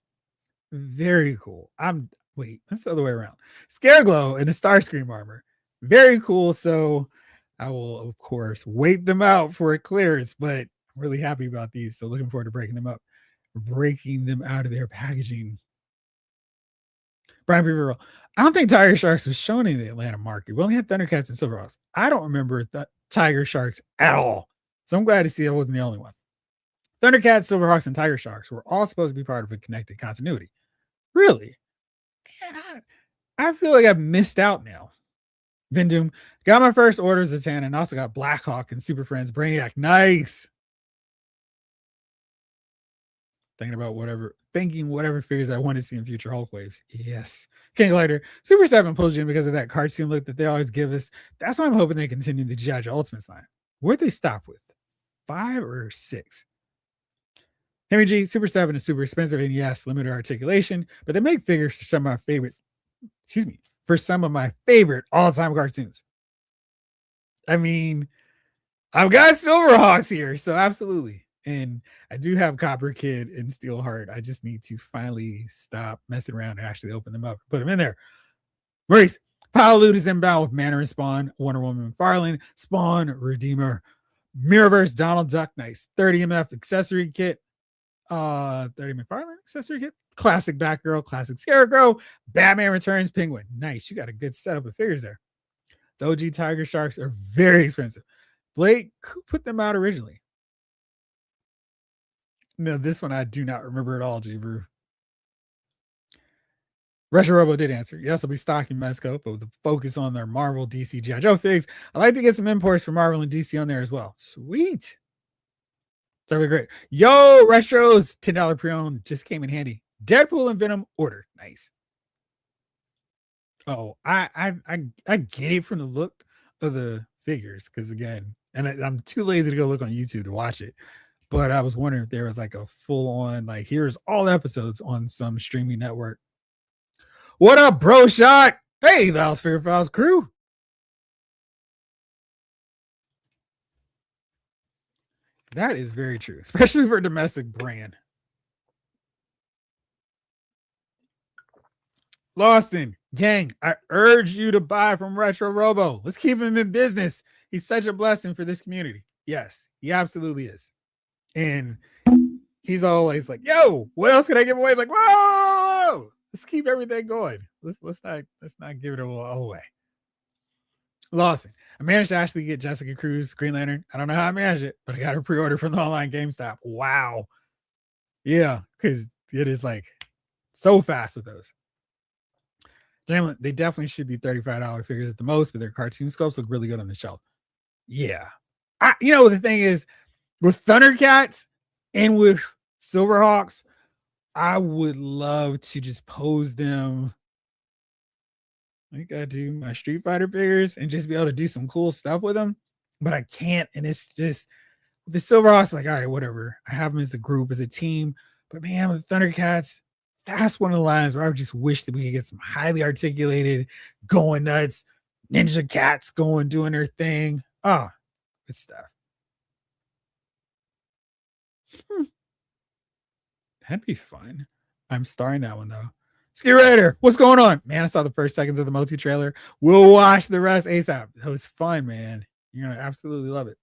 Very cool. That's the other way around. Scareglow in the Starscream armor. Very cool. So I will, of course, wait them out for a clearance, but I'm really happy about these. So looking forward to breaking them out of their packaging. Brian Beaver, I don't think Tiger Sharks was shown in the Atlanta market. We only had Thundercats and Silverhawks. I don't remember that. Tiger Sharks at all. So I'm glad to see I wasn't the only one. Thundercats, Silverhawks, and Tiger Sharks were all supposed to be part of a connected continuity. Really? Man, I feel like I've missed out now. Vindum got my first order of Zatanna and also got Blackhawk and Super Friends Brainiac. Nice. Thinking whatever figures I want to see in future Hulk waves. Yes. King Glider, Super 7 pulls you in because of that cartoon look that they always give us. That's why I'm hoping they continue the G.I. Joe Ultimates line. Where'd they stop with? 5 or 6? Hemi G, Super 7 is super expensive and yes, limited articulation, but they make figures for some of my favorite all-time cartoons. I mean, I've got Silverhawks here, so absolutely. And I do have Copper Kid and Steelheart. I just need to finally stop messing around and actually open them up, put them in there. Maurice, Paolude is inbound with Manor and Spawn, Wonder Woman McFarlane, Spawn, Redeemer, Mirrorverse, Donald Duck, nice. 30 MF accessory kit, 30 McFarlane accessory kit, classic Batgirl, classic Scarecrow, Batman Returns, Penguin. Nice, you got a good setup of figures there. The OG Tiger Sharks are very expensive. Blake, who put them out originally? No, this one I do not remember at all, G-Brew. Retro Robo did answer. Yes, I'll be stocking Mezco, but with a focus on their Marvel, DC, G.I. Joe figs. I'd like to get some imports from Marvel and DC on there as well. Sweet. That'd be great. Yo, Retros, $10 pre-owned just came in handy. Deadpool and Venom ordered. Nice. Oh, I get it from the look of the figures because again, and I'm too lazy to go look on YouTube to watch it. But I was wondering if there was like a full on like here's all the episodes on some streaming network. What up, bro? Shot. Hey, the House Figure Files crew. That is very true, especially for a domestic brand. Lawson, gang, I urge you to buy from Retro Robo. Let's keep him in business. He's such a blessing for this community. Yes, he absolutely is. And he's always like, yo, what else can I give away? Like, whoa, let's keep everything going. Let's not give it all away. Lawson, I managed to actually get Jessica Cruz Green Lantern. I don't know how I managed it, but I got her pre-order from the online GameStop. Wow. Yeah, because it is like so fast with those. They definitely should be $35 figures at the most, but their cartoon sculpts look really good on the shelf. Yeah. The thing is, with Thundercats and with Silverhawks, I would love to just pose them. I gotta do my Street Fighter figures and just be able to do some cool stuff with them, but I can't. And it's just the Silverhawks, like, all right, whatever. I have them as a group, as a team, but man, with Thundercats, that's one of the lines where I just wish that we could get some highly articulated, going nuts, ninja cats doing their thing. Oh, good stuff. That'd be fun. I'm starring that one though. Ski Raider, what's going on? Man, I saw the first seconds of the Multi trailer. We'll watch the rest ASAP. That was fun, man. You're gonna absolutely love it.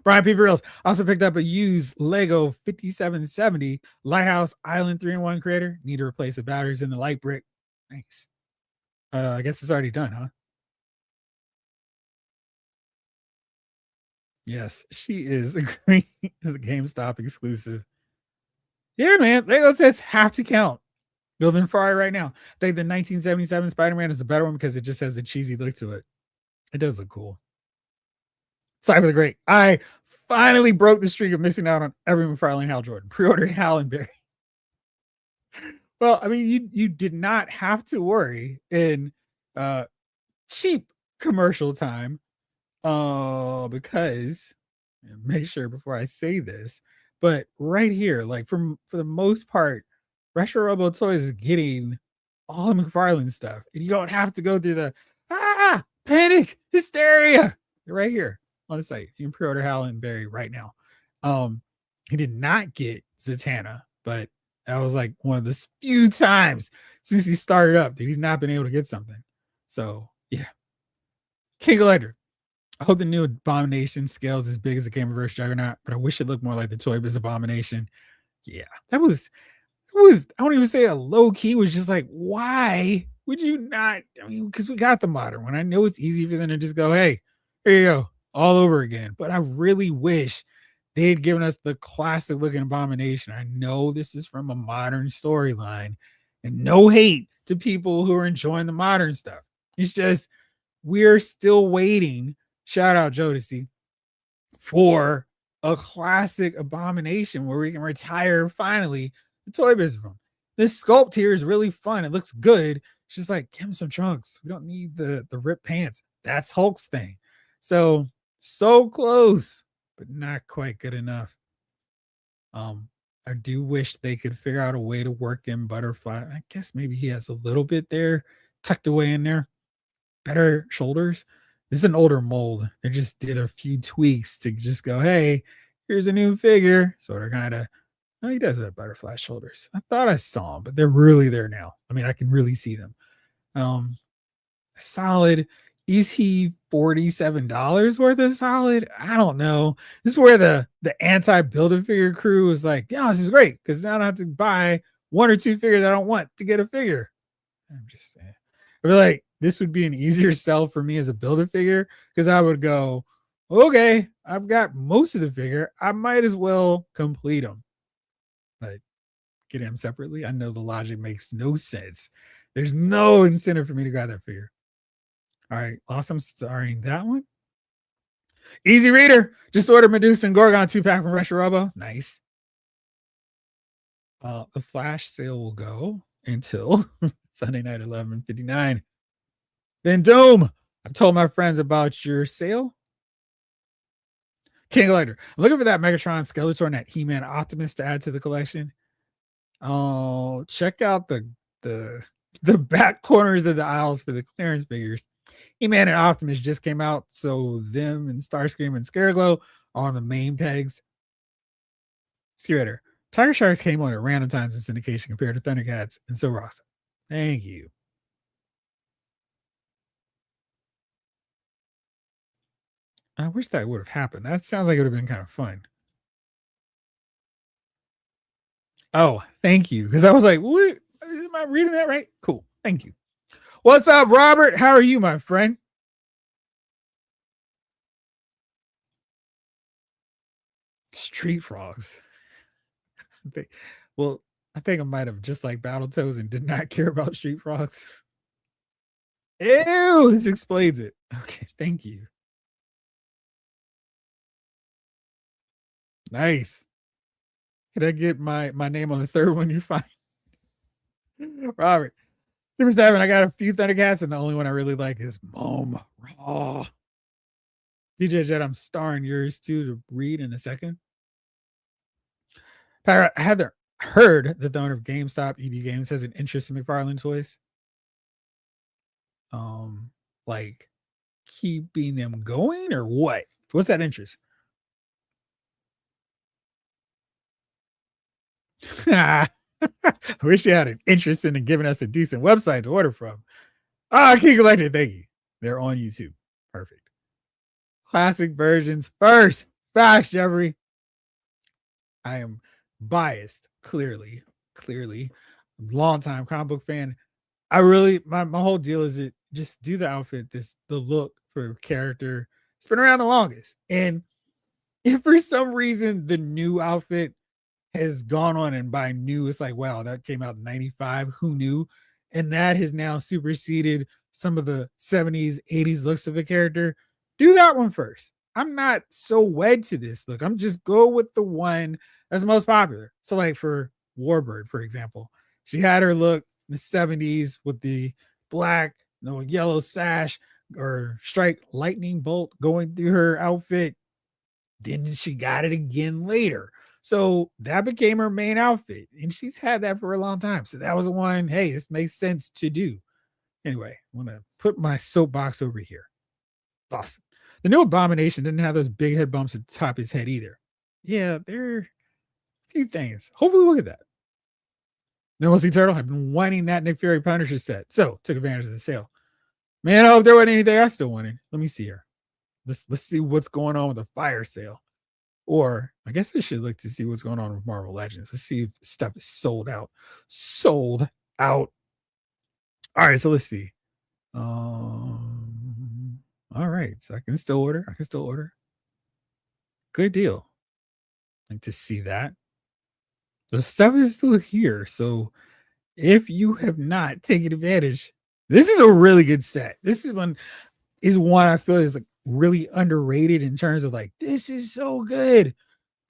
Brian P. Reels also picked up a used Lego 5770 Lighthouse Island 3-in-1 creator. Need to replace the batteries in the light brick. Thanks. I guess it's already done, huh? Yes, she is a GameStop exclusive. Yeah, man. Lego sets have to count. Building Ferrari right now. I think the 1977 Spider-Man is a better one because it just has a cheesy look to it. It does look cool. Cyber the Great. I finally broke the streak of missing out on every McFarlane Hal Jordan. Pre-ordered Hal and Barry. Well, I mean, you did not have to worry in cheap commercial time. Because make sure before I say this, but right here, like for the most part, Retro Robo Toys is getting all the McFarlane stuff, and you don't have to go through the panic, hysteria. They're right here on the site. You can pre-order Hal and Barry right now. He did not get Zatanna, but that was like one of the few times since he started up that he's not been able to get something. So yeah, King Electra. I hope the new Abomination scales as big as the Gamerverse Juggernaut, but I wish it looked more like the Toy Biz Abomination. Yeah, that was I don't even say a low key, was just like, why would you not? I mean, because we got the modern one. I know it's easy for them to just go, hey, here you go. all over again. But I really wish they had given us the classic looking Abomination. I know this is from a modern storyline, and no hate to people who are enjoying the modern stuff. It's just we're still waiting. Shout out Jodeci for a classic Abomination where we can retire finally the Toy Biz room. This sculpt here is really fun. It looks good. It's just like, give him some trunks. We don't need the ripped pants. That's Hulk's thing. So close, but not quite good enough. I do wish they could figure out a way to work in Butterfly. I guess maybe he has a little bit there tucked away in there. Better shoulders. This is an older mold. They just did a few tweaks to just go, hey, here's a new figure. Sort of kind of, oh, he does have butterfly shoulders. I thought I saw them, but they're really there now. I mean, I can really see them. Solid. Is he $47 worth of solid? I don't know. This is where the anti-Build-A-Figure crew is like, yeah, this is great because I don't have to buy one or two figures I don't want to get a figure. I'm just saying. I feel like this would be an easier sell for me as a Build-A-Figure because I would go, okay, I've got most of the figure. I might as well complete them. But getting them separately, I know the logic makes no sense. There's no incentive for me to grab that figure. All right, awesome. Starring that one. Easy reader. Just order Medusa and Gorgon 2-pack from Retro Robo. Nice. The flash sale will go until Sunday night, 11:59. Then Doom. I've told my friends about your sale. King Collector. I'm looking for that Megatron, Skeletor, and that He-Man Optimus to add to the collection. Oh, check out the back corners of the aisles for the clearance figures. He-Man and Optimus just came out, so them and Starscream and Scareglow are on the main pegs. Curator. Tiger Sharks came on at random times in syndication compared to Thundercats and so Ross. Thank you. I wish that would have happened. That sounds like it would have been kind of fun. Oh, thank you. Because I was like, what? Am I reading that right? Cool. Thank you. What's up, Robert? How are you, my friend? Street Frogs. Well, I think I might have just like Battletoads and did not care about Street Frogs. Ew, this explains it. Okay, thank you. Nice. Can I get my name on the third one you find? Robert. Super 7, I got a few Thundercats, and the only one I really like is Mom Raw. DJ Jet, I'm starring yours too to read in a second. Parrot, I had heard that the owner of GameStop, EB Games, has an interest in McFarlane toys. Like keeping them going or what? What's that interest? I wish you had an interest in giving us a decent website to order from. Key Collector, thank you. They're on YouTube. Perfect. Classic versions first. Facts, Jeffrey. I am biased, clearly. Long time comic book fan. I really my whole deal is it just do the outfit, the look for character. It's been around the longest. And if for some reason the new outfit has gone on, and by new, it's like, wow, that came out in 95. Who knew? And that has now superseded some of the 70s, 80s looks of the character. Do that one first. I'm not so wed to this look. I'm just go with the one that's the most popular. So, like for Warbird, for example, she had her look in the 70s with the black, yellow sash or strike lightning bolt going through her outfit. Then she got it again later. So that became her main outfit. And she's had that for a long time. So that was the one, hey, this makes sense to do. Anyway, I want to put my soapbox over here. Awesome. The new Abomination didn't have those big head bumps at the top of his head either. Yeah, there are a few things. Hopefully we'll get that. Then we'll see Turtle. I've been wanting that Nick Fury Punisher set. So took advantage of the sale. Man, I hope there wasn't anything I still wanted. Let me see here. Let's see what's going on with the fire sale. Or I guess I should look to see what's going on with Marvel Legends. Let's see if stuff is sold out. Sold out. All right, so let's see. All right. So I can still order. I can still order. Good deal. Like to see that. The stuff is still here. So if you have not taken advantage, this is a really good set. This is one I feel is like really underrated in terms of like, this is so good.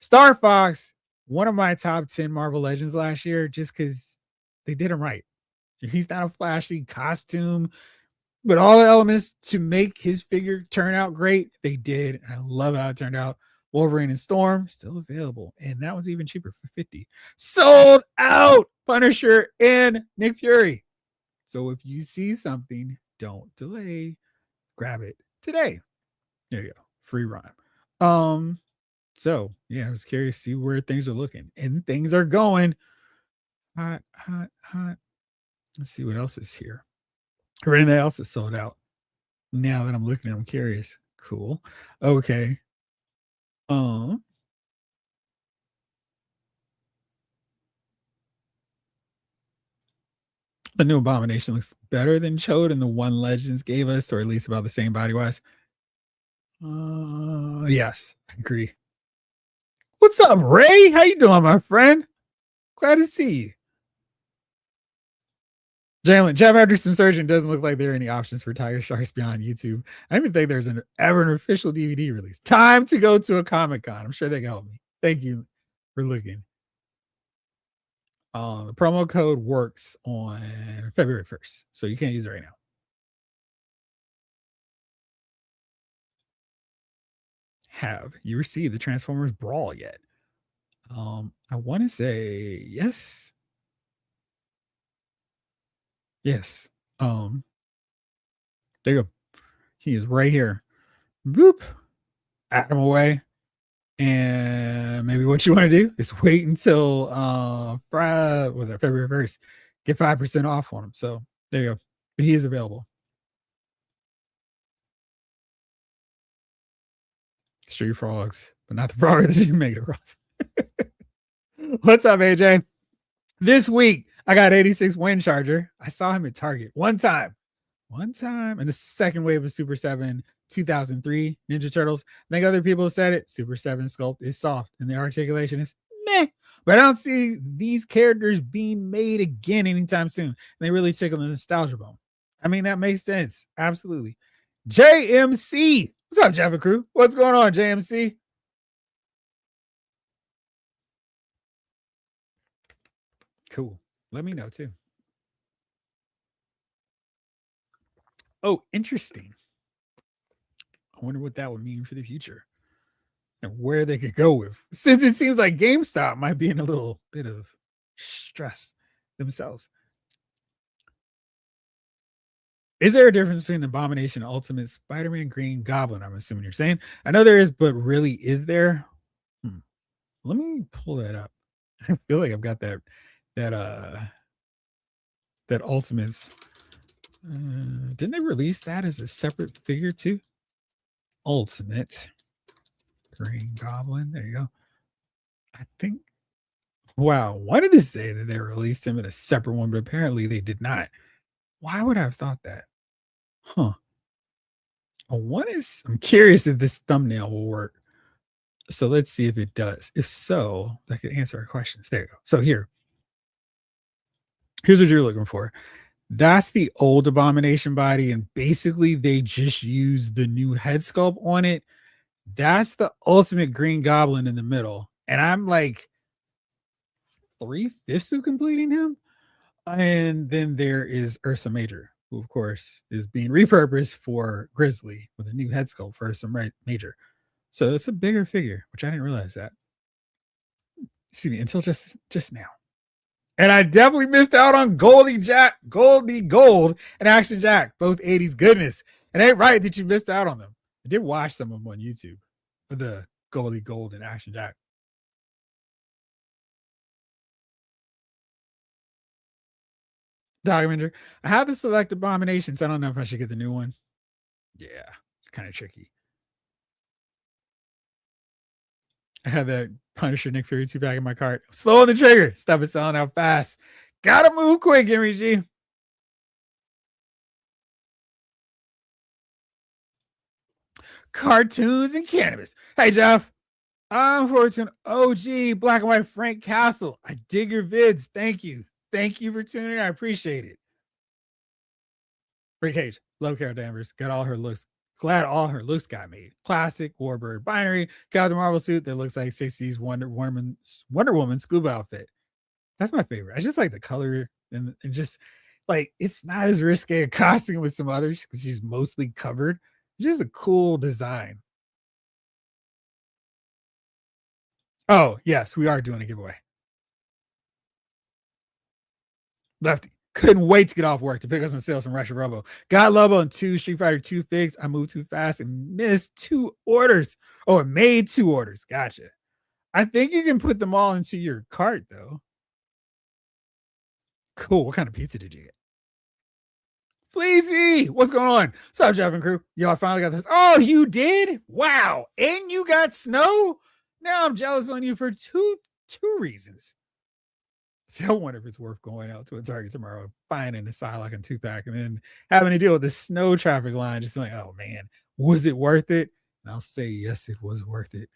Star Fox, one of my top 10 Marvel Legends last year, just because they did him right. He's not a flashy costume, but all the elements to make his figure turn out great, they did. I love how it turned out. Wolverine and Storm still available, and that was even cheaper for 50. Sold out. Punisher and Nick Fury. So if you see something, don't delay. Grab it today. There you go. Free rhyme. So yeah, I was curious to see where things are looking. And things are going hot, hot, hot. Let's see what else is here. Everything else is sold out. Now that I'm looking, I'm curious. Cool. Okay. Um, the new Abomination looks better than Chode and the one Legends gave us, or at least about the same body wise. Yes, I agree. What's up, Ray? How you doing, my friend? Glad to see you. Jalen, Jeff after some searching doesn't look like there are any options for Tiger Sharks beyond YouTube. I don't even think there's ever an official DVD release. Time to go to a Comic Con. I'm sure they can help me. Thank you for looking. The promo code works on February 1st, so you can't use it right now. Have you received the Transformers Brawl yet? I want to say yes. Yes. There you go. He is right here. Boop. Add him away. And maybe what you want to do is wait until was that February 1st? Get 5% off on him. So there you go. But he is available. Street frogs, but not the frogs that you make the frogs. What's up, AJ? This week I got 86 Wind Charger. I saw him at Target one time, and the second wave of Super 7 2003 Ninja Turtles. I think other people have said it. Super 7 sculpt is soft and the articulation is meh. But I don't see these characters being made again anytime soon. And they really tickle the nostalgia bone. I mean, that makes sense. Absolutely. JMC. What's up, Jaffa Crew? What's going on, JMC? Cool. Let me know too. Oh, interesting. I wonder what that would mean for the future and where they could go with, since it seems like GameStop might be in a little bit of stress themselves. Is there a difference between Abomination and Ultimate Spider-Man Green Goblin? I'm assuming you're saying. I know there is, but really, is there? Let me pull that up. I feel like I've got that Ultimates. Didn't they release that as a separate figure too? Ultimate Green Goblin. There you go. I think. Wow, wanted to say that they released him in a separate one, but apparently they did not. Why would I have thought that? Huh. I'm curious if this thumbnail will work. So let's see if it does. If so, that could answer our questions. There you go. So here's what you're looking for. That's the old Abomination body, and basically they just use the new head sculpt on it. That's the Ultimate Green Goblin in the middle, and I'm like 3/5 of completing him. And then there is Ursa Major, who of course is being repurposed for Grizzly with a new head sculpt for Ursa Major. So it's a bigger figure, which I didn't realize that. Excuse me, until just now. And I definitely missed out on Goldie Gold, and Action Jack, both 80s goodness. It ain't right that you missed out on them. I did watch some of them on YouTube, the Goldie Gold and Action Jack. Documentary. I have the select Abominations. I don't know if I should get the new one. Yeah, kind of tricky. I had that Punisher Nick Fury 2-pack in my cart. Slow on the trigger. Stuff is selling out fast. Gotta move quick, Henry G. cartoons and cannabis. Hey, Jeff. I'm forward to an OG black and white Frank Castle. I dig your vids. Thank you. Thank you for tuning in. I appreciate it. Free Cage. Love Carol Danvers. Got all her looks. Glad all her looks got made. Classic Warbird binary. Captain Marvel suit that looks like 60s Wonder Woman scuba outfit. That's my favorite. I just like the color and just like it's not as risque a costume with some others because she's mostly covered. It's just a cool design. Oh, yes, we are doing a giveaway. Lefty. Couldn't wait to get off work to pick up some sales from Retro Robo. Got Lobo and 2 Street Fighter 2 figs. I moved too fast and missed 2 orders. Oh, it made 2 orders. Gotcha. I think you can put them all into your cart, though. Cool. What kind of pizza did you get? Fleazy, what's going on? What's up, Jeff and crew? Yo, I finally got this. Oh, you did? Wow. And you got snow? Now I'm jealous on you for two reasons. So I wonder if it's worth going out to a Target tomorrow, finding a Psylocke and 2-pack, and then having to deal with the snow traffic line. Just like, oh man, was it worth it? And I'll say, yes, it was worth it.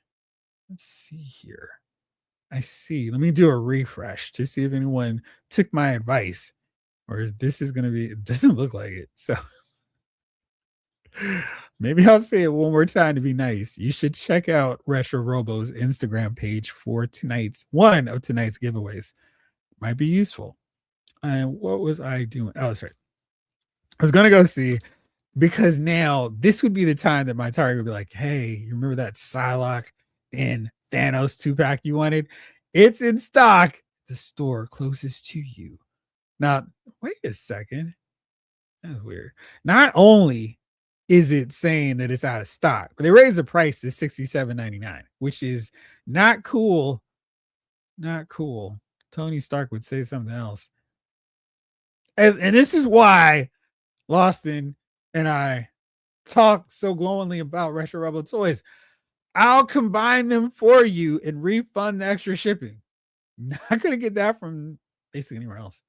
Let's see here. I see. Let me do a refresh to see if anyone took my advice. Or this is going to be, it doesn't look like it. So maybe I'll say it one more time to be nice. You should check out Retro Robo's Instagram page for one of tonight's giveaways. Might be useful. And what was I doing? Oh, that's right. I was going to go see because now this would be the time that my target would be like, hey, you remember that Psylocke and Thanos 2-pack you wanted? It's in stock. The store closest to you. Now, wait a second. That's weird. Not only is it saying that it's out of stock, but they raised the price to $67.99, which is not cool. Not cool. Tony Stark would say something else. And this is why Lawson and I talk so glowingly about Retro Robo Toys. I'll combine them for you and refund the extra shipping. Not going to get that from basically anywhere else.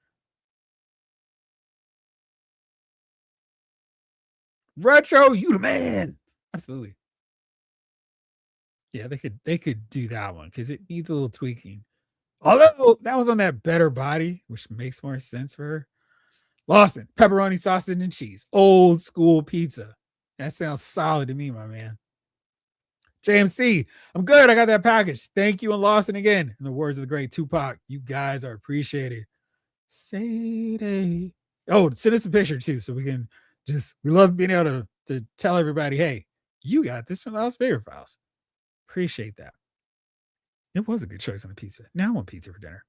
Retro, you the man. Absolutely. Yeah, they could do that one because it needs a little tweaking. Although that was on that better body, which makes more sense for her. Lawson, pepperoni, sausage, and cheese. Old school pizza. That sounds solid to me, my man. JMC, I'm good. I got that package. Thank you and Lawson again. In the words of the great Tupac, you guys are appreciated. Sadie. Oh, send us a picture too, so we can we love being able to tell everybody, hey, you got this from Lost Favorite Files. Appreciate that. It was a good choice on a pizza. Now I want pizza for dinner.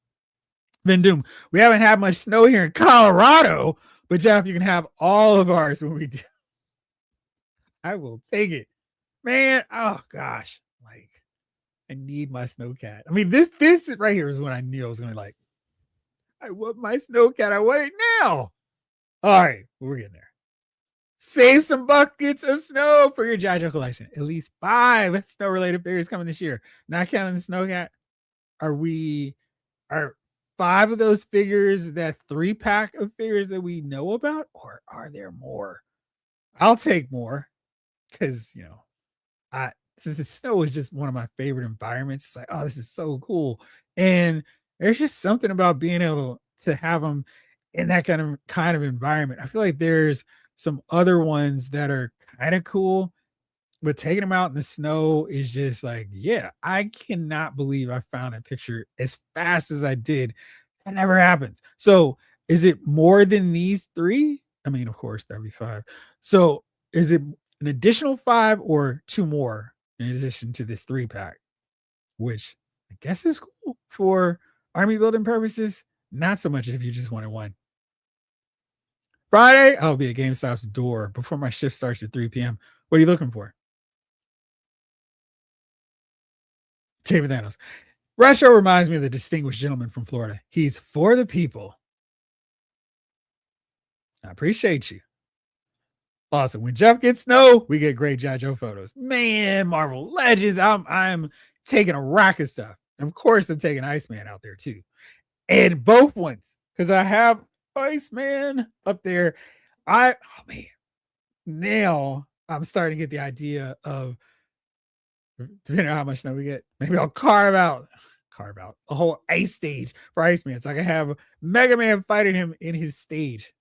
Vin Doom, we haven't had much snow here in Colorado, but Jeff, you can have all of ours when we do. I will take it. Man, oh gosh. Like, I need my snowcat. I mean, this right here is when I knew I was going to like, I want my snowcat. I want it now. All right, we're getting there. Save some buckets of snow for your G.I. Joe collection. At least 5 snow-related figures coming this year. Not counting the snowcat. Are 5 of those figures that 3-pack of figures that we know about, or are there more? I'll take more because since the snow is just one of my favorite environments. It's like, oh, this is so cool, and there's just something about being able to have them in that kind of environment. I feel like there's some other ones that are kind of cool, but taking them out in the snow is just like, yeah, I cannot believe I found a picture as fast as I did. That never happens. So is it more than these 3? I mean, of course, that'd be 5. So is it an additional 5 or 2 more in addition to this 3-pack, which I guess is cool for army building purposes? Not so much if you just wanted 1. Friday, I'll be at GameStop's door before my shift starts at 3 p.m. What are you looking for? David Thanos. Retro reminds me of the distinguished gentleman from Florida. He's for the people. I appreciate you. Awesome. When Jeff gets snow, we get great G.I. Joe photos. Man, Marvel Legends. I'm taking a rack of stuff. And of course, I'm taking Iceman out there too. And both ones. Because I have Iceman up there. Now I'm starting to get the idea of, depending on how much snow we get, maybe I'll carve out a whole ice stage for Iceman, so I can have Mega Man fighting him in his stage.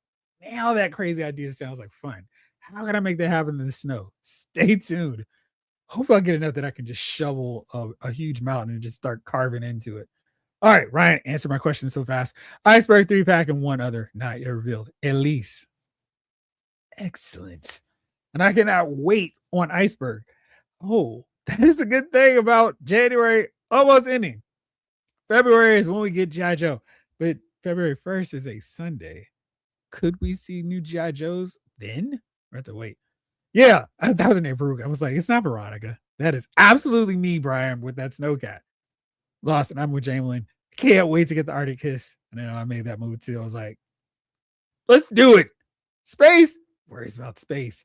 Now that crazy idea sounds like fun. How can I make that happen in the snow? Stay tuned. Hopefully, I'll get enough that I can just shovel a huge mountain and just start carving into it. All right, Ryan, answer my question so fast. Iceberg 3-pack and one other not yet revealed. Elise. Excellent. And I cannot wait on Iceberg. Oh, that is a good thing about January almost ending. February is when we get G.I. Joe, but February 1st is a Sunday. Could we see new G.I. Joes then? We have to wait. Yeah, that was an Veruca. I was like, it's not Veronica. That is absolutely me, Brian, with that snowcat. Lost, and I'm with Jamelin. Can't wait to get the Arctic Kiss. And then I made that move too. I was like, let's do it. Space? Worries about space.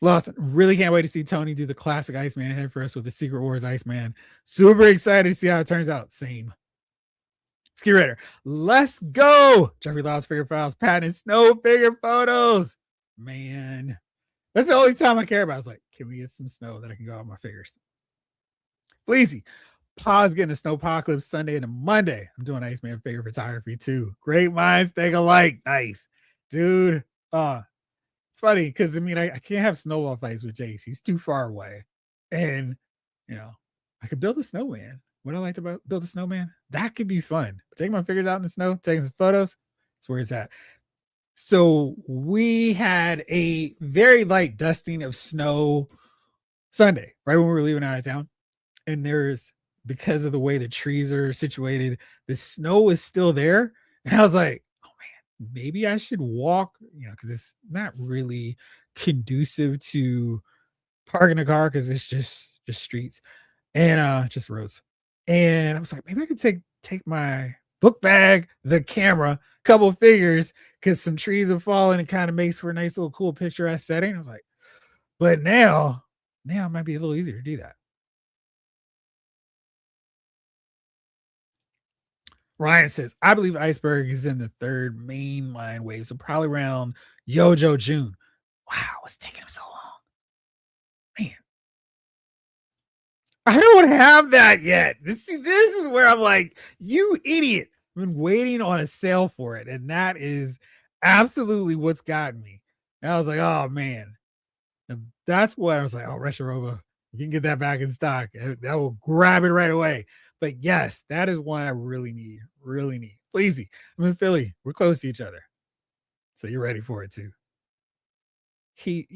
Lost, really can't wait to see Tony do the classic Iceman head for us with the Secret Wars Iceman. Super excited to see how it turns out. Same. Ski Raider, let's go. Jeffrey Lyles figure files, patent snow figure photos. Man, that's the only time I care about. I was like, can we get some snow that I can go on my figures? Fleazy, Pa's getting a snowpocalypse Sunday and a Monday. I'm doing Iceman figure photography too. Great minds think alike. Nice, dude. It's funny because I mean I can't have snowball fights with Jace. He's too far away, and I could build a snowman. What I like to build a snowman, that could be fun. Taking my figures out in the snow, taking some photos. That's where it's at. So we had a very light dusting of snow Sunday, right when we were leaving out of town. And there's, because of the way the trees are situated, the snow is still there. And I was like, oh man, maybe I should walk, because it's not really conducive to parking a car because it's just streets and just roads. And I was like, maybe I could take my book bag, the camera, couple of figures, because some trees have fallen and kind of makes for a nice little cool picturesque setting. I was like, but now it might be a little easier to do that. Ryan says, I believe Iceberg is in the third mainline wave, so probably around Yojo June. Wow, it's taking him so long. Man, I don't have that yet. This is where I'm like, you idiot. I've been waiting on a sale for it, and that is absolutely what's gotten me. And I was like, oh man. And that's what I was like, oh, Retro Robo, you can get that back in stock. That will grab it right away. But yes, that is one I really need. Really need. Pleasey, I'm in Philly. We're close to each other. So you're ready for it too. He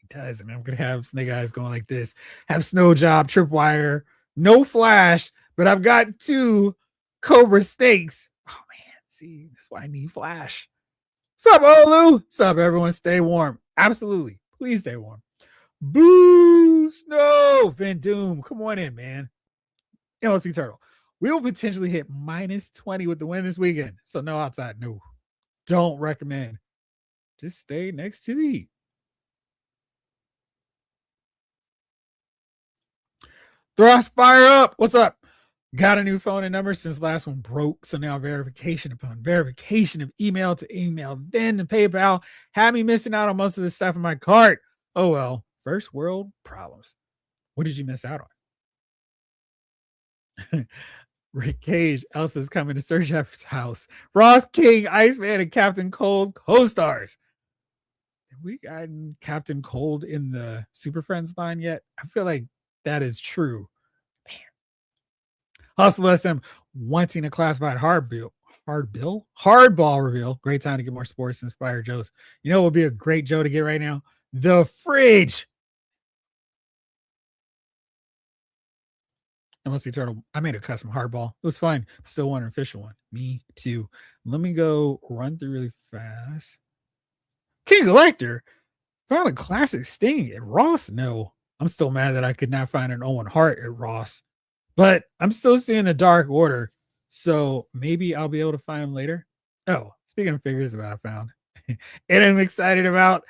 does. I mean, I'm gonna have Snake Eyes going like this. Have Snow Job, Tripwire, no Flash, but I've got 2 Cobra Snakes. Oh man, see, that's why I need Flash. What's up, Olu? What's up, everyone? Stay warm. Absolutely. Please stay warm. Boo! Snow! Van Doom, come on in, man. MLC Turtle. We will potentially hit -20 with the wind this weekend. So no outside. No. Don't recommend. Just stay next to the heat. Thrust fire up. What's up? Got a new phone and number since last one broke. So now verification upon verification of email to email, then to PayPal. Had me missing out on most of the stuff in my cart. Oh well. First world problems. What did you miss out on? Rick Cage, Elsa's coming to Sir Jeff's house. Ross King, Iceman, and Captain Cold co-stars. Have we gotten Captain Cold in the Super Friends line yet? I feel like that is true. Man. Hustle SM wanting a classified hardball reveal. Great time to get more sports inspired Joes. You know what would be a great Joe to get right now? The fridge. MLC Turtle, I made a custom hardball. It was fun. Still want an official one. Me too. Let me go run through really fast. King Elector found a classic Sting at Ross. No, I'm still mad that I could not find an Owen Hart at Ross, but I'm still seeing the Dark Order. So maybe I'll be able to find them later. Oh, speaking of figures that I found, and I'm excited about.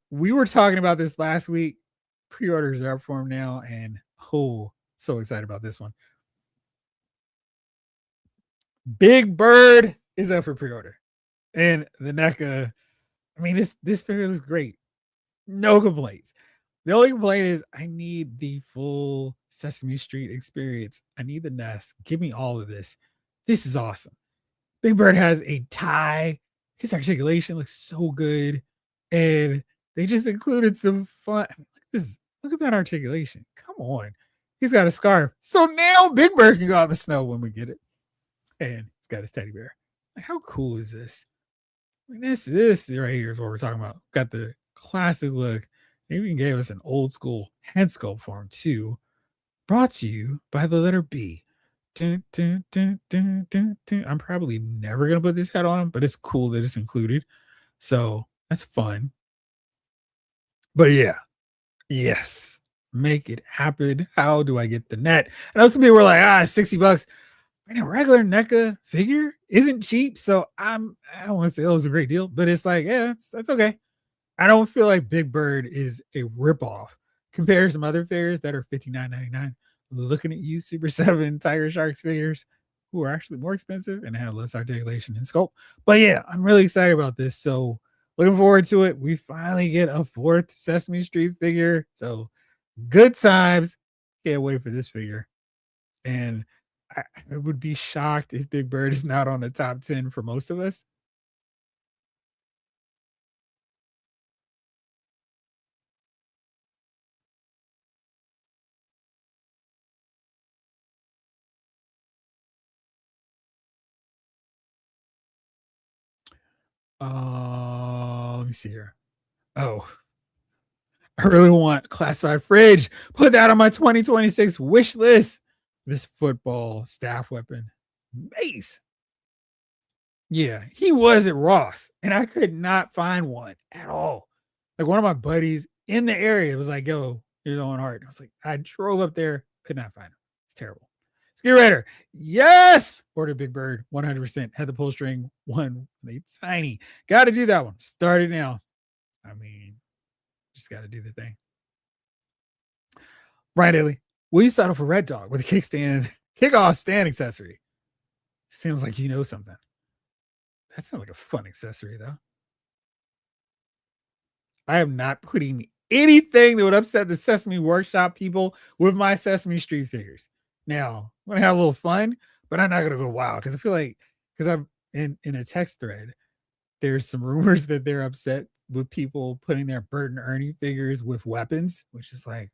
We were talking about this last week. Pre-orders are up for them now, and so excited about this one. Big Bird is up for pre-order, and the NECA I mean, this figure looks great. No complaints. The only complaint is I need the full Sesame Street experience. I need the nest. Give me all of this. This is awesome. Big Bird has a tie. His articulation looks so good. And they just included some fun. Look at that articulation. Come on. He's got a scarf. So now Big Bird can go out in the snow when we get it. And he's got his teddy bear. Like, how cool is this? I mean, this right here is what we're talking about. Got the classic look. They even gave us an old school head sculpt for him too. Brought to you by the letter B. Dun, dun, dun, dun, dun, dun. I'm probably never gonna put this hat on him, but it's cool that it's included. So that's fun. But yeah, yes, make it happen. How do I get the net? I know some people were like, $60. I mean, a regular NECA figure isn't cheap, so I don't want to say it was a great deal, but it's like, yeah, that's okay. I don't feel like Big Bird is a ripoff compared to some other figures that are $59.99. Looking at you, Super 7 Tiger Sharks figures, who are actually more expensive and have less articulation and sculpt. But yeah, I'm really excited about this. So looking forward to it. We finally get a fourth Sesame Street figure. So good times. Can't wait for this figure. And I would be shocked if Big Bird is not on the top 10 for most of us. Let me see here. Oh, I really want classified fridge. Put that on my 2026 wish list. This football staff weapon. Mace. Yeah, he was at Ross, and I could not find one at all. Like one of my buddies in the area was like, yo, here's Owen Hart. I was like, I drove up there, could not find him. It's terrible. Ski Raider. Yes. Order Big Bird 100%. Had the pull string one. They tiny. Got to do that one. Start it now. I mean, just got to do the thing. Right, Illy. Will you settle for Red Dog with a kickoff stand accessory? Seems like you know something. That sounds like a fun accessory, though. I am not putting anything that would upset the Sesame Workshop people with my Sesame Street figures. Now, I'm gonna have a little fun, but I'm not gonna go wild because I feel like because I'm in a text thread, there's some rumors that they're upset with people putting their Bert and Ernie figures with weapons, which is like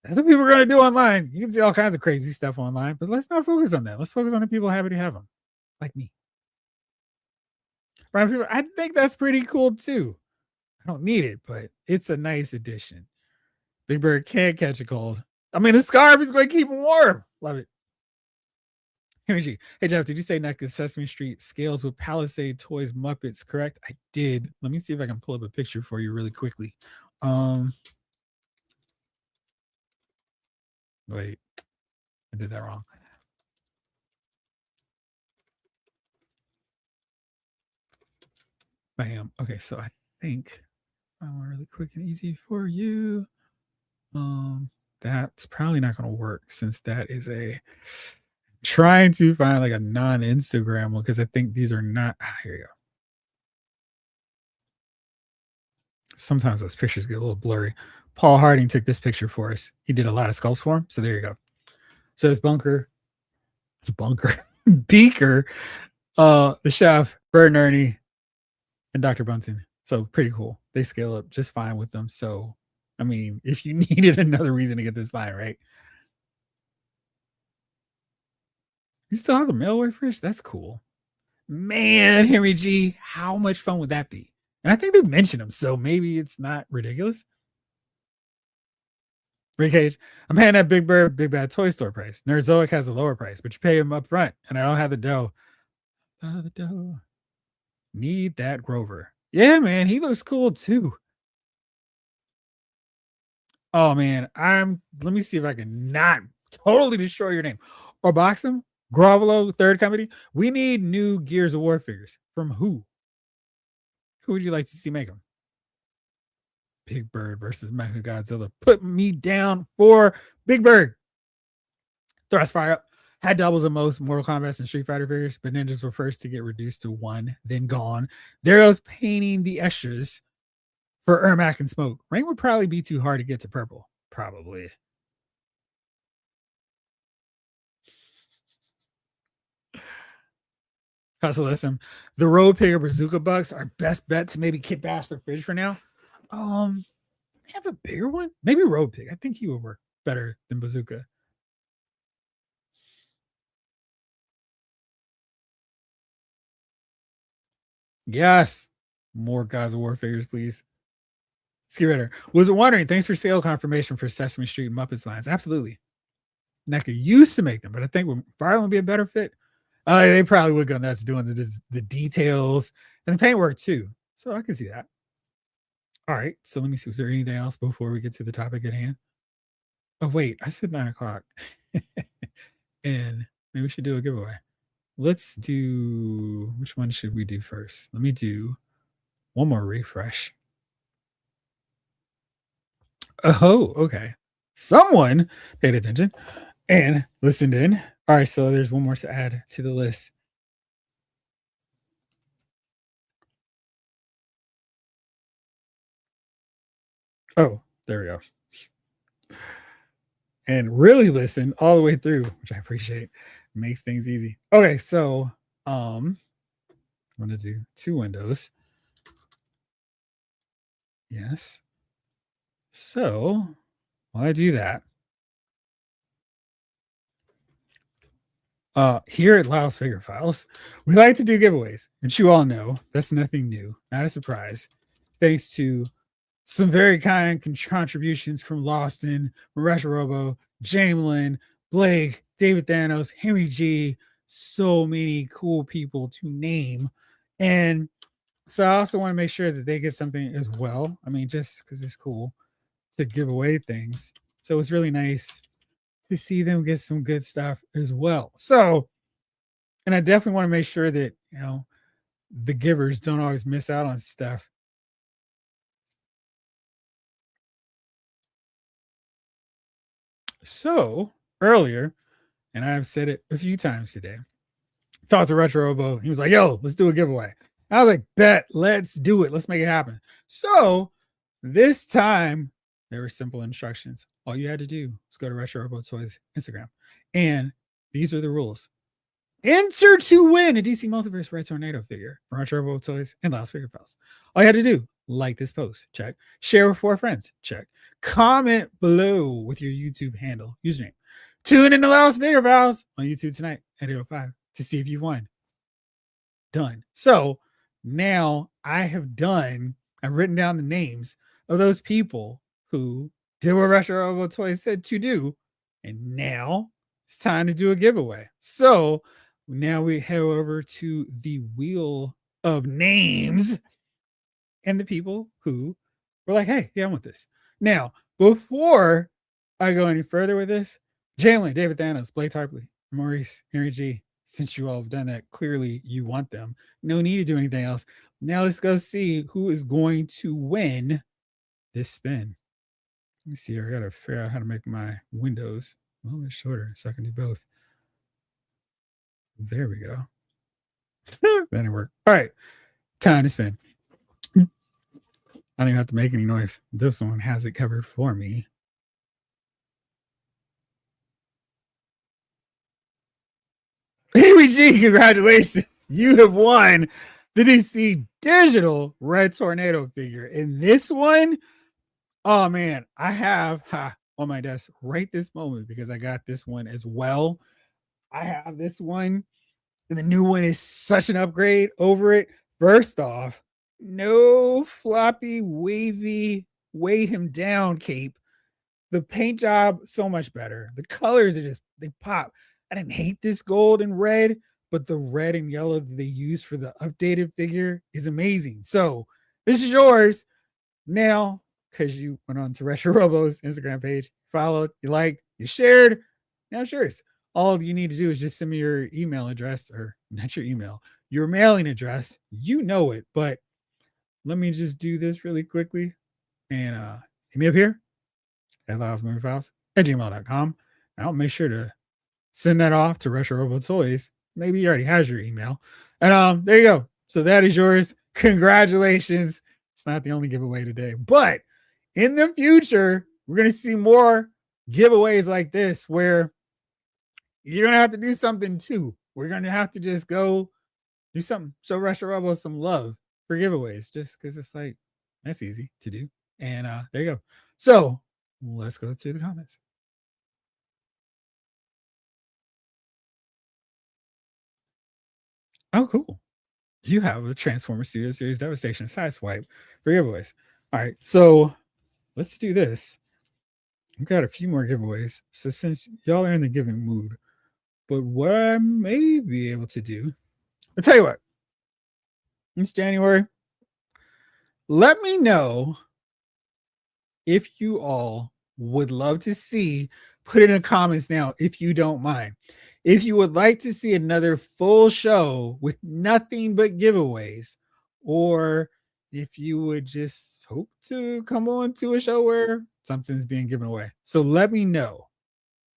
that's what people are gonna do online. You can see all kinds of crazy stuff online, but let's not focus on that. Let's focus on the people happy to have them, like me. Right? I think that's pretty cool too. I don't need it, but it's a nice addition. Big Bird can't catch a cold. I mean, the scarf is going to keep him warm. Love it. Hey, Jeff, did you say NECA Sesame Street scales with Palisade Toys Muppets, correct? I did. Let me see if I can pull up a picture for you really quickly. Wait, I did that wrong. Bam. Okay, so I think really quick and easy for you. That's probably not going to work since that is a trying to find like a non-Instagram one because I think these are not. Here you go. Sometimes those pictures get a little blurry. Paul Harding took this picture for us. He did a lot of sculpts for him. So there you go. So it's Beaker, the chef, Bert and Ernie, and Dr. Bunsen. So pretty cool. They scale up just fine with them. So I mean, if you needed another reason to get this line, right? You still have the mailway fridge? That's cool. Man, Henry G, how much fun would that be? And I think they mentioned him, so maybe it's not ridiculous. Rick Cage, I'm paying that Big Bird, Big Bad Toy Store price. Nerdzoic has a lower price, but you pay him up front, and I don't have the dough. The dough. Need that Grover. Yeah, man, he looks cool too. Oh man, let me see if I can not totally destroy your name. Or box him, Grovelo, third company. We need new Gears of War figures. From who? Who would you like to see make them? Big Bird versus Mecha Godzilla. Put me down for Big Bird. Thrust fire up. had doubles of most Mortal Kombat and Street Fighter figures, but ninjas were first to get reduced to one, then gone. There I was painting the extras for Ermac and Smoke. Rain would probably be too hard to get to purple. Probably. Listen, the Road Pig or Bazooka Bucks are best bet to maybe kit bash the fridge for now. Have a bigger one? Maybe Road Pig. I think he would work better than Bazooka. Yes. More Gods of War figures, please. Ski Ritter. Was wondering, thanks for sale confirmation for Sesame Street Muppets lines. Absolutely. NECA used to make them, but I think Firelink would be a better fit. They probably would go nuts doing the details and the paintwork too. So I can see that. All right. So let me see. Was there anything else before we get to the topic at hand? Oh, wait. I said 9:00. And maybe we should do a giveaway. Let's do, which one should we do first? Let me do one more refresh. Oh, okay. Someone paid attention and listened in. All right, so there's one more to add to the list. Oh, there we go. And really listen all the way through, which I appreciate. Makes things easy. Okay, so I'm gonna do 2 windows. Yes. So while I do that, here at Lyle's Figure Files, we like to do giveaways, and you all know that's nothing new, not a surprise. Thanks to some very kind contributions from Lawston, Retro Robo, Jamelin, Blake, David Thanos, Henry G, so many cool people to name. And so I also want to make sure that they get something as well. I mean, just because it's cool to give away things. So it's really nice to see them get some good stuff as well. So, and I definitely want to make sure that, the givers don't always miss out on stuff. So earlier, and I've said it a few times today, talked to Retro Robo. He was like, yo, let's do a giveaway. I was like, bet, let's do it. Let's make it happen. So this time, there were simple instructions. All you had to do was go to Retro Robo Toys Instagram. And these are the rules. Enter to win a DC Multiverse Red Tornado figure from Retro Robo Toys and Lyle's Figure Files. All you had to do, like this post, check. Share with 4 friends, check. Comment below with your YouTube handle, username. Tune in to Lyle's Figure Files on YouTube tonight at 8:05 to see if you've won. Done. So now I've written down the names of those people who did what Retro Robo Toys said to do. And now it's time to do a giveaway. So now we head over to the wheel of names and the people who were like, hey, yeah, I want this. Now, before I go any further with this, Jalen, David Thanos, Blake Tarpley, Maurice, Henry G, since you all have done that, clearly you want them. No need to do anything else. Now let's go see who is going to win this spin. Let me see. I got to figure out how to make my windows a little bit shorter so I can do both. There we go. That didn't work. All right. Time to spin. I don't even have to make any noise. This one has it covered for me. ABG, congratulations. You have won the DC Digital Red Tornado figure. And this one, oh man, I have on my desk right this moment because I got this one as well. I have this one, and the new one is such an upgrade over it. First off, no floppy, wavy, weigh him down cape. The paint job, so much better. The colors are just, they pop. I didn't hate this gold and red, but the red and yellow that they use for the updated figure is amazing. So this is yours now because you went on to Retro Robo's Instagram page, followed, you liked, you shared. Now it's yours. All you need to do is just send me your email address, or not your email, your mailing address. You know it, but let me just do this really quickly and hit me up here at LylesMovieFiles at gmail.com. I'll make sure to send that off to Retro Robo Toys. Maybe he already has your email. And there you go. So that is yours. Congratulations. It's not the only giveaway today, but in the future, we're going to see more giveaways like this where you're going to have to do something too. We're going to have to just go do something. Show Retro Robo some love for giveaways just because it's like, that's easy to do. And there you go. So let's go through the comments. Oh, cool. You have a Transformer Studio Series Devastation Sideswipe for giveaways. All right, so let's do this. We've got a few more giveaways. So since y'all are in the giving mood, but what I may be able to do, I'll tell you what. It's January. Let me know if you all would love to see, put it in the comments now if you don't mind. If you would like to see another full show with nothing but giveaways, or if you would just hope to come on to a show where something's being given away. So let me know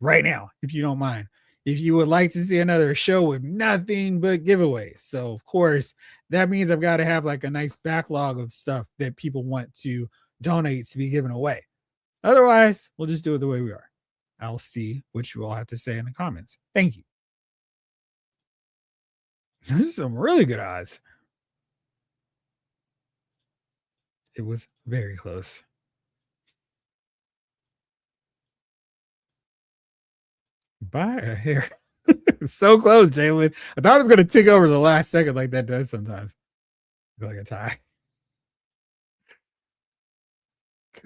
right now, if you don't mind, if you would like to see another show with nothing but giveaways. So, of course, that means I've got to have like a nice backlog of stuff that people want to donate to be given away. Otherwise, we'll just do it the way we are. I'll see what you all have to say in the comments. Thank you. Those are some really good odds. It was very close. Buy a hair. So close, Jalen. I thought it was going to tick over the last second like that does sometimes. Like a tie.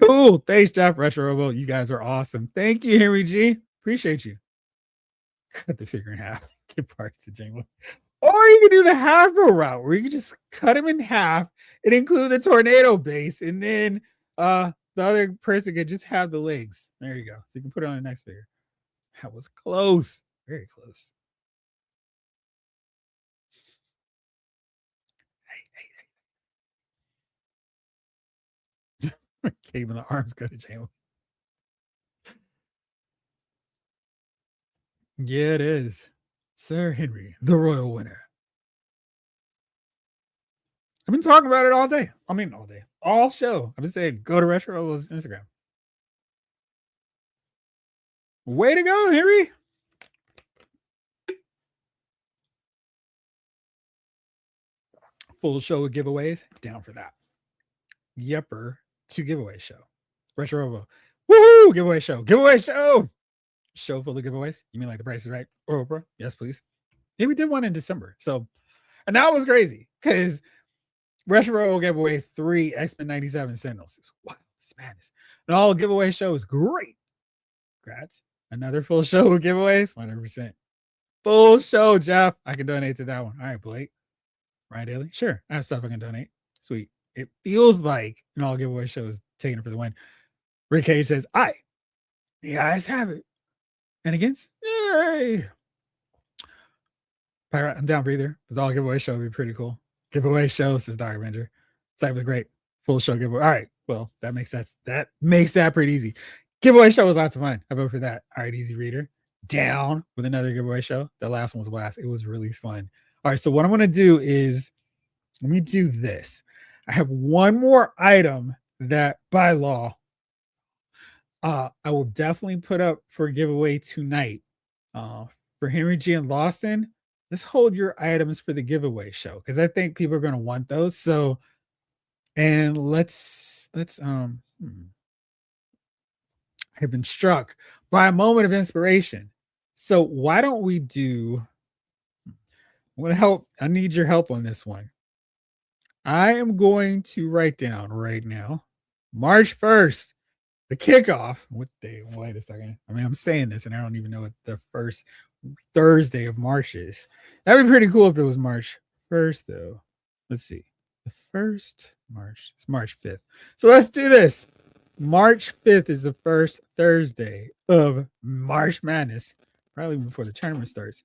Cool. Thanks, Jeff. Retro Robo. You guys are awesome. Thank you, Henry G. Appreciate you. Cut the figure in half. Give parts to Jalen. Or you can do the Hasbro route where you can just cut them in half and include the tornado base, and then the other person could just have the legs. There you go. So you can put it on the next figure. That was close. Very close. Cave in the arms go to Jalen. Yeah, it is. Sir Henry, the royal winner. I've been talking about it all day. I mean, all day. All show. I've been saying, go to Retro Robo's Instagram. Way to go, Henry. Full show of giveaways. Down for that. Yepper. 2 giveaway show. Retro Robo. Woohoo! Giveaway show. Giveaway show. Show full of giveaways. You mean like the Price is Right? Or Oprah? Yes, please. Yeah, we did one in December. So, and that was crazy because Retro Robo gave away 3 X-Men 97 Sentinels. Wow, this madness. And all giveaway shows, great. Congrats. Another full show of giveaways, 100%. Full show, Jeff. I can donate to that one. All right, Blake. Right, Daily? Sure. I have stuff I can donate. Sweet. It feels like an all giveaway show is taking it for the win. Rick Cage says, the eyes have it. And against, yay. Pirate, I'm down for either. The all giveaway show would be pretty cool. Giveaway show, says Dr. Avenger. Cyber the Great. Full show giveaway. All right. Well, that makes that pretty easy. Giveaway show was lots of fun. I vote for that. All right, Easy Reader. Down with another giveaway show. The last one was a blast. It was really fun. All right, so what I'm going to do is, let me do this. I have one more item that by law, I will definitely put up for giveaway tonight. For Henry G and Lawson, let's hold your items for the giveaway show because I think people are going to want those. So, and let's I have been struck by a moment of inspiration. So why don't we do? I'm going to help. I need your help on this one. I am going to write down right now, March 1st, the kickoff. What day? Wait a second. I mean, I'm saying this and I don't even know what the first Thursday of March is. That'd be pretty cool if it was March 1st, though. Let's see. The first March. It's March 5th. So let's do this. March 5th is the first Thursday of March Madness, probably before the tournament starts.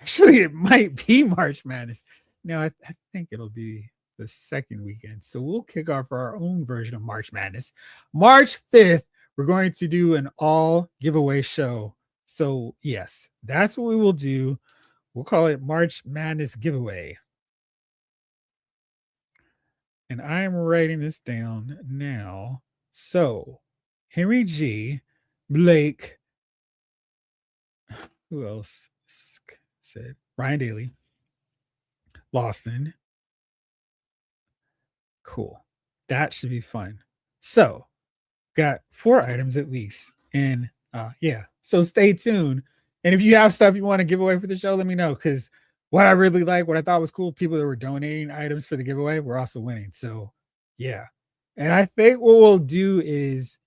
Actually, it might be March Madness. No, I think it'll be the second weekend. So we'll kick off our own version of March Madness. March 5th, we're going to do an all giveaway show So yes, that's what we will do. We'll call it March Madness giveaway. And I am writing this down now. So Henry G, Blake, who else said? Ryan Daly, Lawson. Cool. That should be fun. So got 4 items at least. And yeah, so stay tuned. And if you have stuff you want to give away for the show, let me know. Because what I really like, what I thought was cool, people that were donating items for the giveaway were also winning. So yeah. And I think what we'll do is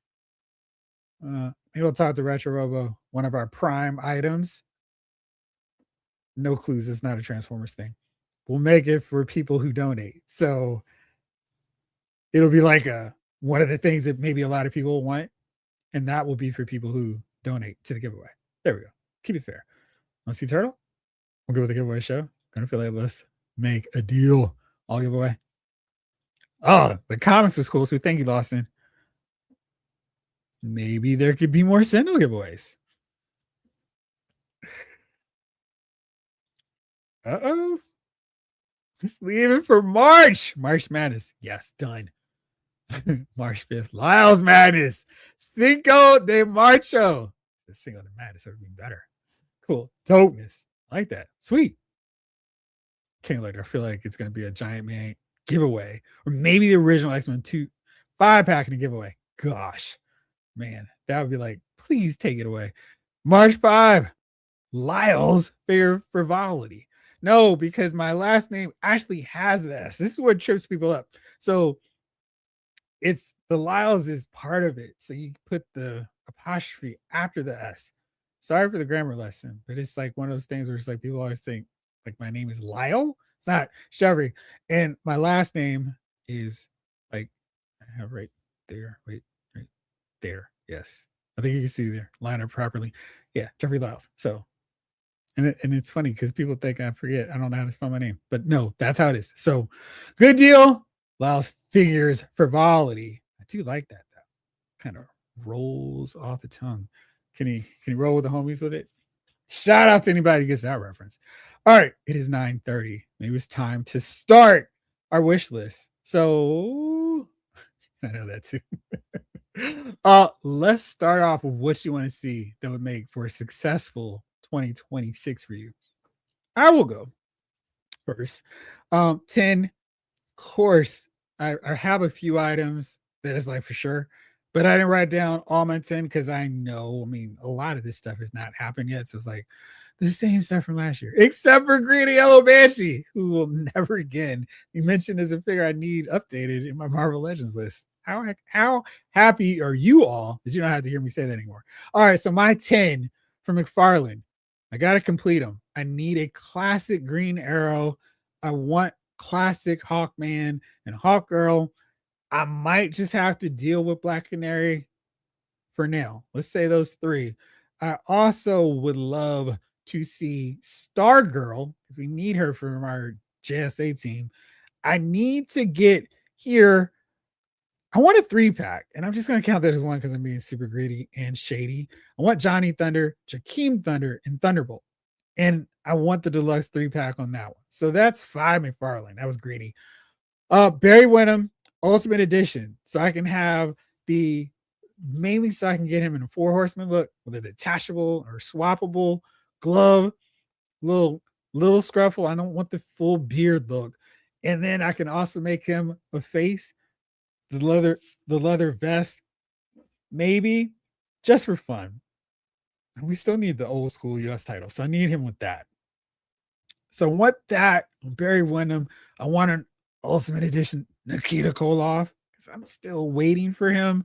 maybe we'll talk to Retro Robo, one of our prime items. No clues, it's not a Transformers thing. We'll make it for people who donate. So it'll be like one of the things that maybe a lot of people want, and that will be for people who donate to the giveaway. There we go. Keep it fair. Want to see Turtle? We'll go with the giveaway show. Gonna feel like let's make a deal. I'll give away. Oh, the comics was cool. So thank you, Lawson. Maybe there could be more Sindel giveaways. Uh-oh. Let's leave it for March. March Madness. Yes, done. March 5th. Lyles Madness. Cinco de Marcho. The Cinco de Madness would be better. Cool. Dopeness. I like that. Sweet. Can't let her feel like it's going to be a Giant Man giveaway. Or maybe the original X-Men 2 5-pack in a giveaway. Gosh. Man, that would be like, please take it away. March 5. Lyles Fair Frivolity. No, because my last name actually has the S. This is what trips people up. So it's the Lyles is part of it. So you put the apostrophe after the S. Sorry for the grammar lesson, but it's like one of those things where it's like people always think like my name is Lyle. It's not Chevry. And my last name is like I have right there. Wait, right there. Yes. I think you can see there. Line up properly. Yeah, Jeffrey Lyles. So and it's funny because people think I forget. I don't know how to spell my name, but no, that's how it is. So good deal. Lyles Figures Frivolity. I do like that though. Kind of rolls off the tongue. Can he roll with the homies with it? Shout out to anybody who gets that reference. All right, it is 9:30. Maybe it's time to start our wish list. So I know that too. Let's start off with what you want to see that would make for a successful 2026 for you. I will go first. 10, of course, I have a few items that is like for sure, but I didn't write down all my 10 because I know, I mean, a lot of this stuff has not happened yet. So it's like the same stuff from last year, except for Greedy Yellow Banshee, who will never again be mentioned as a figure I need updated in my Marvel Legends list. How happy are you all that you don't have to hear me say that anymore? All right, so my 10 from McFarlane, I got to complete them. I need a classic Green Arrow. I want classic Hawkman and Hawkgirl. I might just have to deal with Black Canary for now. Let's say those 3. I also would love to see Stargirl because we need her for our JSA team. I need to get here. I want a 3-pack, and I'm just going to count that as one because I'm being super greedy and shady. I want Johnny Thunder, Jakeem Thunder, and Thunderbolt. And I want the deluxe 3-pack on that one. So that's 5 McFarlane. That was greedy. Barry Windham, Ultimate Edition. So I can have the mainly so I can get him in a 4 horseman look with a detachable or swappable glove, little scruffle. I don't want the full beard look. And then I can also make him a face, the leather vest, maybe just for fun. And we still need the old school US title. So I need him with that. So what that Barry Windham, I want an Ultimate Edition Nikita Koloff because I'm still waiting for him.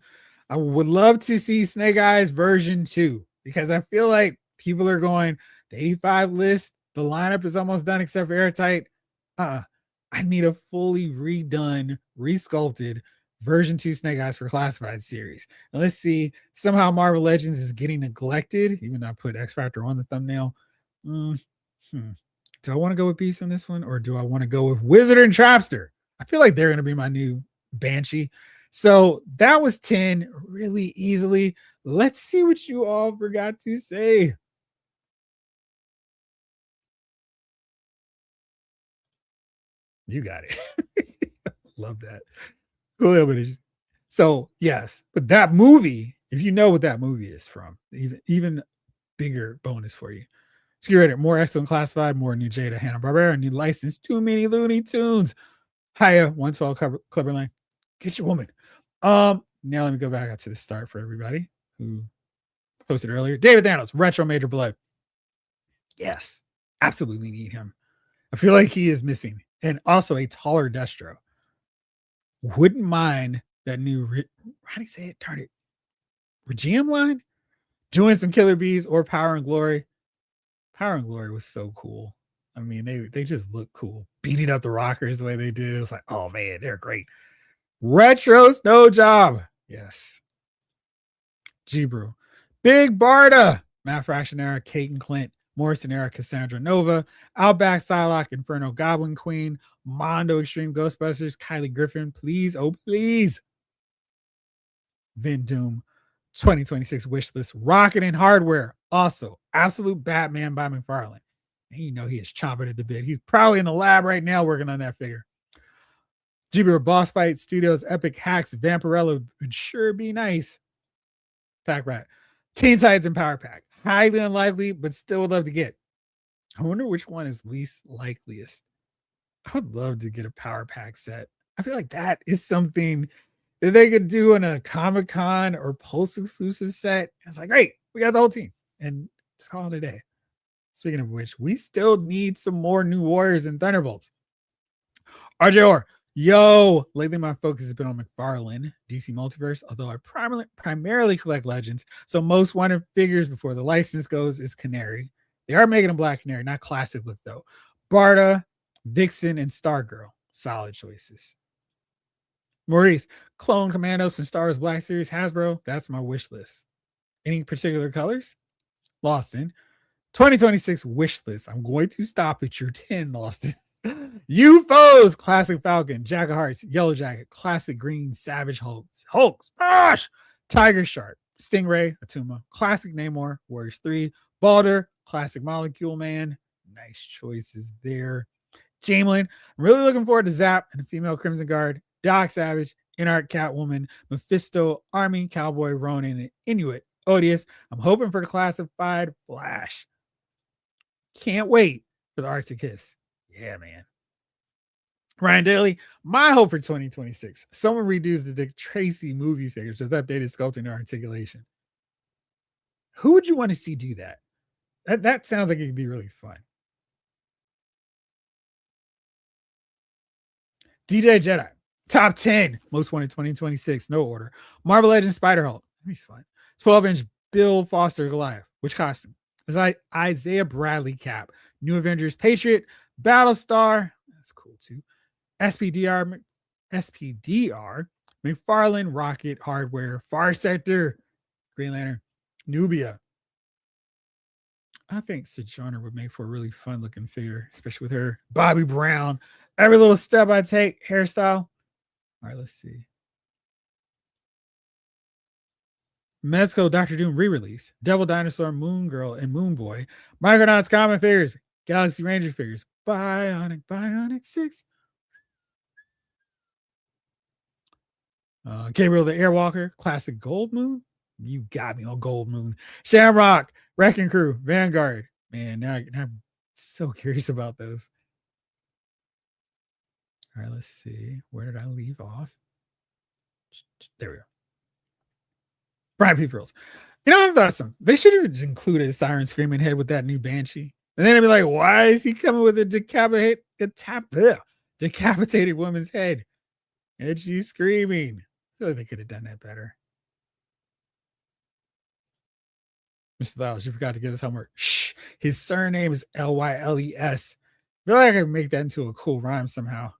I would love to see Snake Eyes version 2 because I feel like people are going the 85 list. The lineup is almost done except for Airtight. I need a fully redone, resculpted version 2 Snake Eyes for Classified series. Now let's see. Somehow Marvel Legends is getting neglected, even though I put X Factor on the thumbnail. Do I want to go with Beast on this one, or do I want to go with Wizard and Trapster? I feel like they're going to be my new Banshee. So that was 10 really easily. Let's see what you all forgot to say. You got it. Love that. Cool elimination. So yes, but that movie, if you know what that movie is from, even bigger bonus for you. So you're more excellent classified, more new Jada Hanna-Barbera, new license, too many Looney Tunes. Hiya, 112 Clubber Lane. Get your woman. Now let me go back out to the start for everybody who posted earlier. David Thanos, Retro Major Blood. Yes, absolutely need him. I feel like he is missing. And also a taller Destro. Wouldn't mind that new, how do you say it? Darn it. Regime line? Doing some Killer Bees or Power and Glory. Power and Glory was so cool. I mean, they just look cool. Beating up the rockers the way they did. It was like, oh man, they're great. Retro Snow Job. Yes. G-Brew. Big Barda. Matt Fraction era, Kate and Clint. Morrison era, Cassandra Nova. Outback Psylocke, Inferno Goblin Queen. Mondo Extreme Ghostbusters, Kylie Griffin. Please, oh please. Vin Doom. 2026 wish list. Rocket and Hardware. Also, Absolute Batman by McFarlane. And you know he is chomping at the bit. He's probably in the lab right now working on that figure. GBR Boss Fight Studios, Epic Hacks, Vampirella would sure be nice. Pack Rat. Teen Titans and Power Pack. Highly unlikely, but still would love to get. I wonder which one is least likeliest. I would love to get a Power Pack set. I feel like that is something that they could do in a Comic-Con or post-exclusive set. It's like, great, we got the whole team. And just call it a day. Speaking of which, we still need some more new Warriors and Thunderbolts. RJ Orr, yo, lately my focus has been on McFarlane, DC Multiverse, although I primarily collect Legends. So most wanted figures before the license goes is Canary. They are making a Black Canary, not classic look though. Barda, Vixen, and Stargirl. Solid choices. Maurice, Clone Commandos from Star Wars Black Series, Hasbro. That's my wish list. Any particular colors? Loston. 2026 wish list. I'm going to stop at your 10, Loston. UFOs, Classic Falcon, Jack of Hearts, Yellow Jacket, Classic Green, Savage Hulk, Smash, Tiger Shark, Stingray, Atuma, Classic Namor, Warriors 3, Balder, Classic Molecule Man. Nice choices there. Jamelin, I'm really looking forward to Zap and the female Crimson Guard, Doc Savage, Inart Catwoman, Mephisto, Army, Cowboy, Ronin, and Inuit, Odious. I'm hoping for the classified Flash. Can't wait for the Arctic Kiss. Yeah, man. Ryan Daly, my hope for 2026. Someone redos the Dick Tracy movie figures with updated sculpting and articulation. Who would you want to see do that? That sounds like it could be really fun. DJ Jedi, top 10 most wanted 2026, no order. Marvel Legends Spider-Hulk, that'd be fun. 12-inch Bill Foster Goliath, which costume? Is like Isaiah Bradley cap. New Avengers Patriot, Battlestar, that's cool too. SPDR, McFarlane, Rocket, Hardware, Far Sector, Green Lantern, Nubia. I think Sojourner would make for a really fun looking figure, especially with her Bobby Brown. Every little step I take, hairstyle. All right, let's see. Mezco Doctor Doom re-release, Devil Dinosaur, Moon Girl, and Moon Boy, Micronauts common figures, Galaxy Ranger figures, Bionic 6. Gabriel the Airwalker, Classic Gold Moon. You got me on Gold Moon. Shamrock, Wrecking Crew, Vanguard. Man, now I'm so curious about those. All right, let's see. Where did I leave off? There we go. Brian P. Frills. You know, I thought they should have included Siren Screaming Head with that new Banshee. And then I'd be like, why is he coming with a decapitated woman's head? And she's screaming. I feel like they could have done that better. Mr. Lyles, you forgot to get his homework. Shh. His surname is Lyles. I feel like I can make that into a cool rhyme somehow.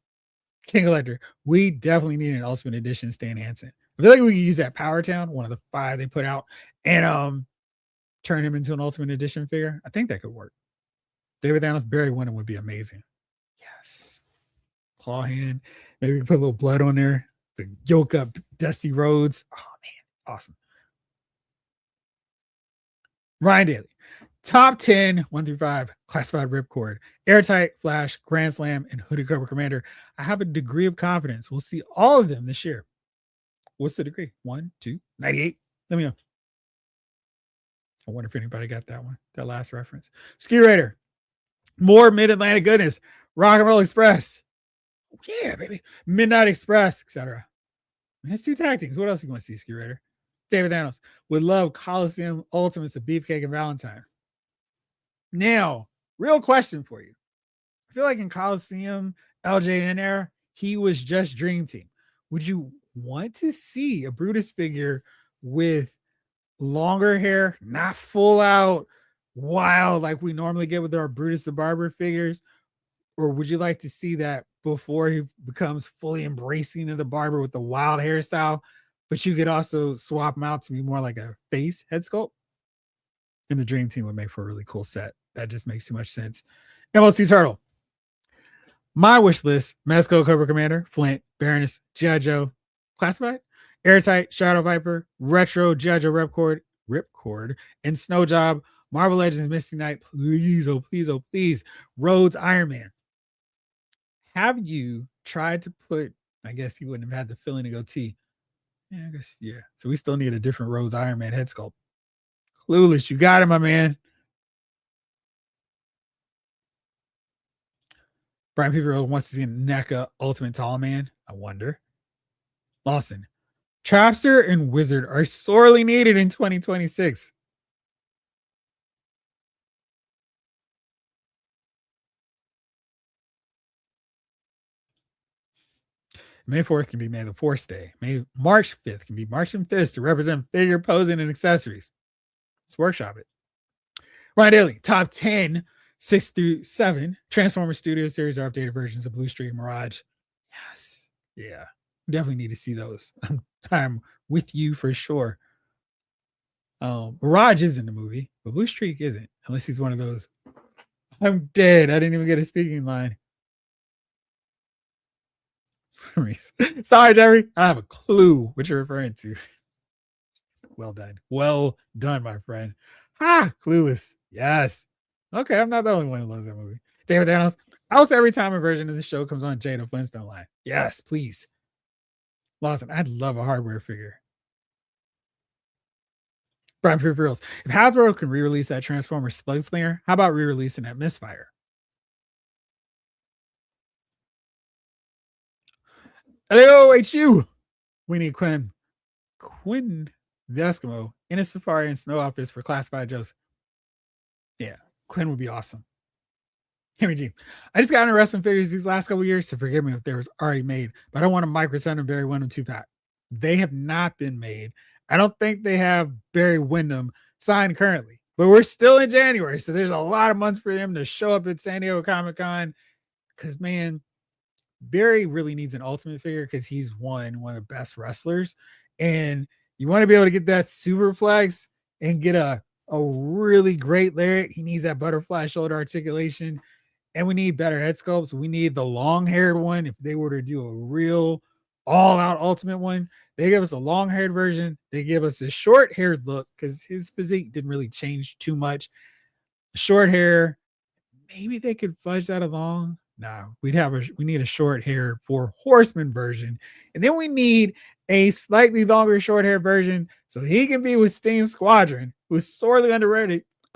King Elector. We definitely need an Ultimate Edition Stan Hansen. I feel like we could use that Power Town, one of the 5 they put out, and turn him into an Ultimate Edition figure. I think that could work. David Thanos, Barry Windham would be amazing. Yes. Claw hand. Maybe we can put a little blood on there. The yoke up Dusty Rhodes. Oh, man. Awesome. Ryan Daly. Top 10, 1 through 5, classified ripcord, airtight, flash, grand slam, and hooded Cobra Commander. I have a degree of confidence. We'll see all of them this year. What's the degree? 1, 2, 98? Let me know. I wonder if anybody got that one, that last reference. Ski Raider, more Mid-Atlantic goodness, Rock and Roll Express. Yeah, baby. Midnight Express, etc. It's 2 tag teams. What else you want to see, Ski Raider? David Thanos would love Coliseum Ultimates of Beefcake and Valentine. Now, real question for you. I feel like in Coliseum, LJN era, he was just Dream Team. Would you want to see a Brutus figure with longer hair, not full out wild like we normally get with our Brutus the Barber figures? Or would you like to see that before he becomes fully embracing of the barber with the wild hairstyle, but you could also swap him out to be more like a face head sculpt? And the Dream Team would make for a really cool set. That just makes too much sense. MLC Turtle. My wish list: Mezco, Cobra Commander, Flint, Baroness, G.I. Joe, Classified, Airtight, Shadow Viper, Retro, G.I. Joe Ripcord, and Snow Job, Marvel Legends, Misty Knight, please, oh please, oh please, Rhodes, Iron Man. Have you tried to put, I guess you wouldn't have had the feeling to go T. Yeah, I guess, yeah. So we still need a different Rhodes Iron Man head sculpt. Clueless, you got it, my man. Brian Peter wants to see a NECA Ultimate Tall Man. I wonder. Lawson. Trapster and Wizard are sorely needed in 2026. May 4th can be May the 4th Day. March 5th can be March and Fist to represent figure posing and accessories. Let's workshop it. Ryan Daly, top 10, 6 through 7. Transformers Studio Series are updated versions of Blue Streak and Mirage. Yes. Yeah. Definitely need to see those. I'm with you for sure. Mirage is in the movie, but Blue Streak isn't, unless he's one of those. I'm dead. I didn't even get a speaking line. Sorry, Jerry. I have a clue what you're referring to. Well done. Well done, my friend. Clueless. Yes. Okay, I'm not the only one who loves that movie. David Thanos. Also, every time a version of the show comes on, Jada Flintstone line. Yes, please. Lawson, I'd love a hardware figure. Brian Peripherals. If Hasbro can re-release that Transformer Slug Slinger, how about re-releasing that Misfire? Hello, HU. We need Quinn the Eskimo in a safari and snow outfits for classified Joes. Yeah, Quinn would be awesome. Henry G. I just got into wrestling figures these last couple years, so forgive me if they was already made, but I don't want a Micro Center Barry Windham 2-pack. They have not been made. I don't think they have Barry Windham signed currently, but we're still in January, so there's a lot of months for them to show up at San Diego Comic-Con, because, man, Barry really needs an Ultimate figure because he's one of the best wrestlers, and you want to be able to get that superplex and get a really great lariat. He needs that butterfly shoulder articulation, and we need better head sculpts. We need the long-haired one. If they were to do a real all-out Ultimate one, they give us a long-haired version. They give us a short-haired look because his physique didn't really change too much. Short hair, maybe they could fudge that along. No, we need a short hair for Horseman version, and then we need a slightly longer short hair version so he can be with Sting Squadron, who's sorely